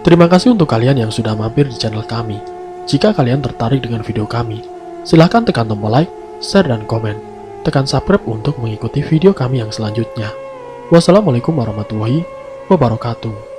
Terima kasih untuk kalian yang sudah mampir di channel kami. Jika kalian tertarik dengan video kami, silahkan tekan tombol like, share, dan komen. Tekan subscribe untuk mengikuti video kami yang selanjutnya. Wassalamualaikum warahmatullahi wabarakatuh.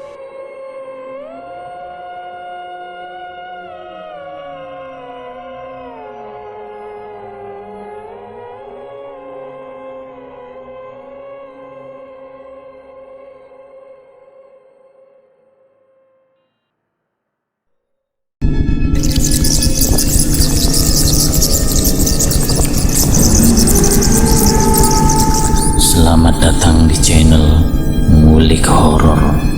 Selamat datang di channel Ngulik Horor.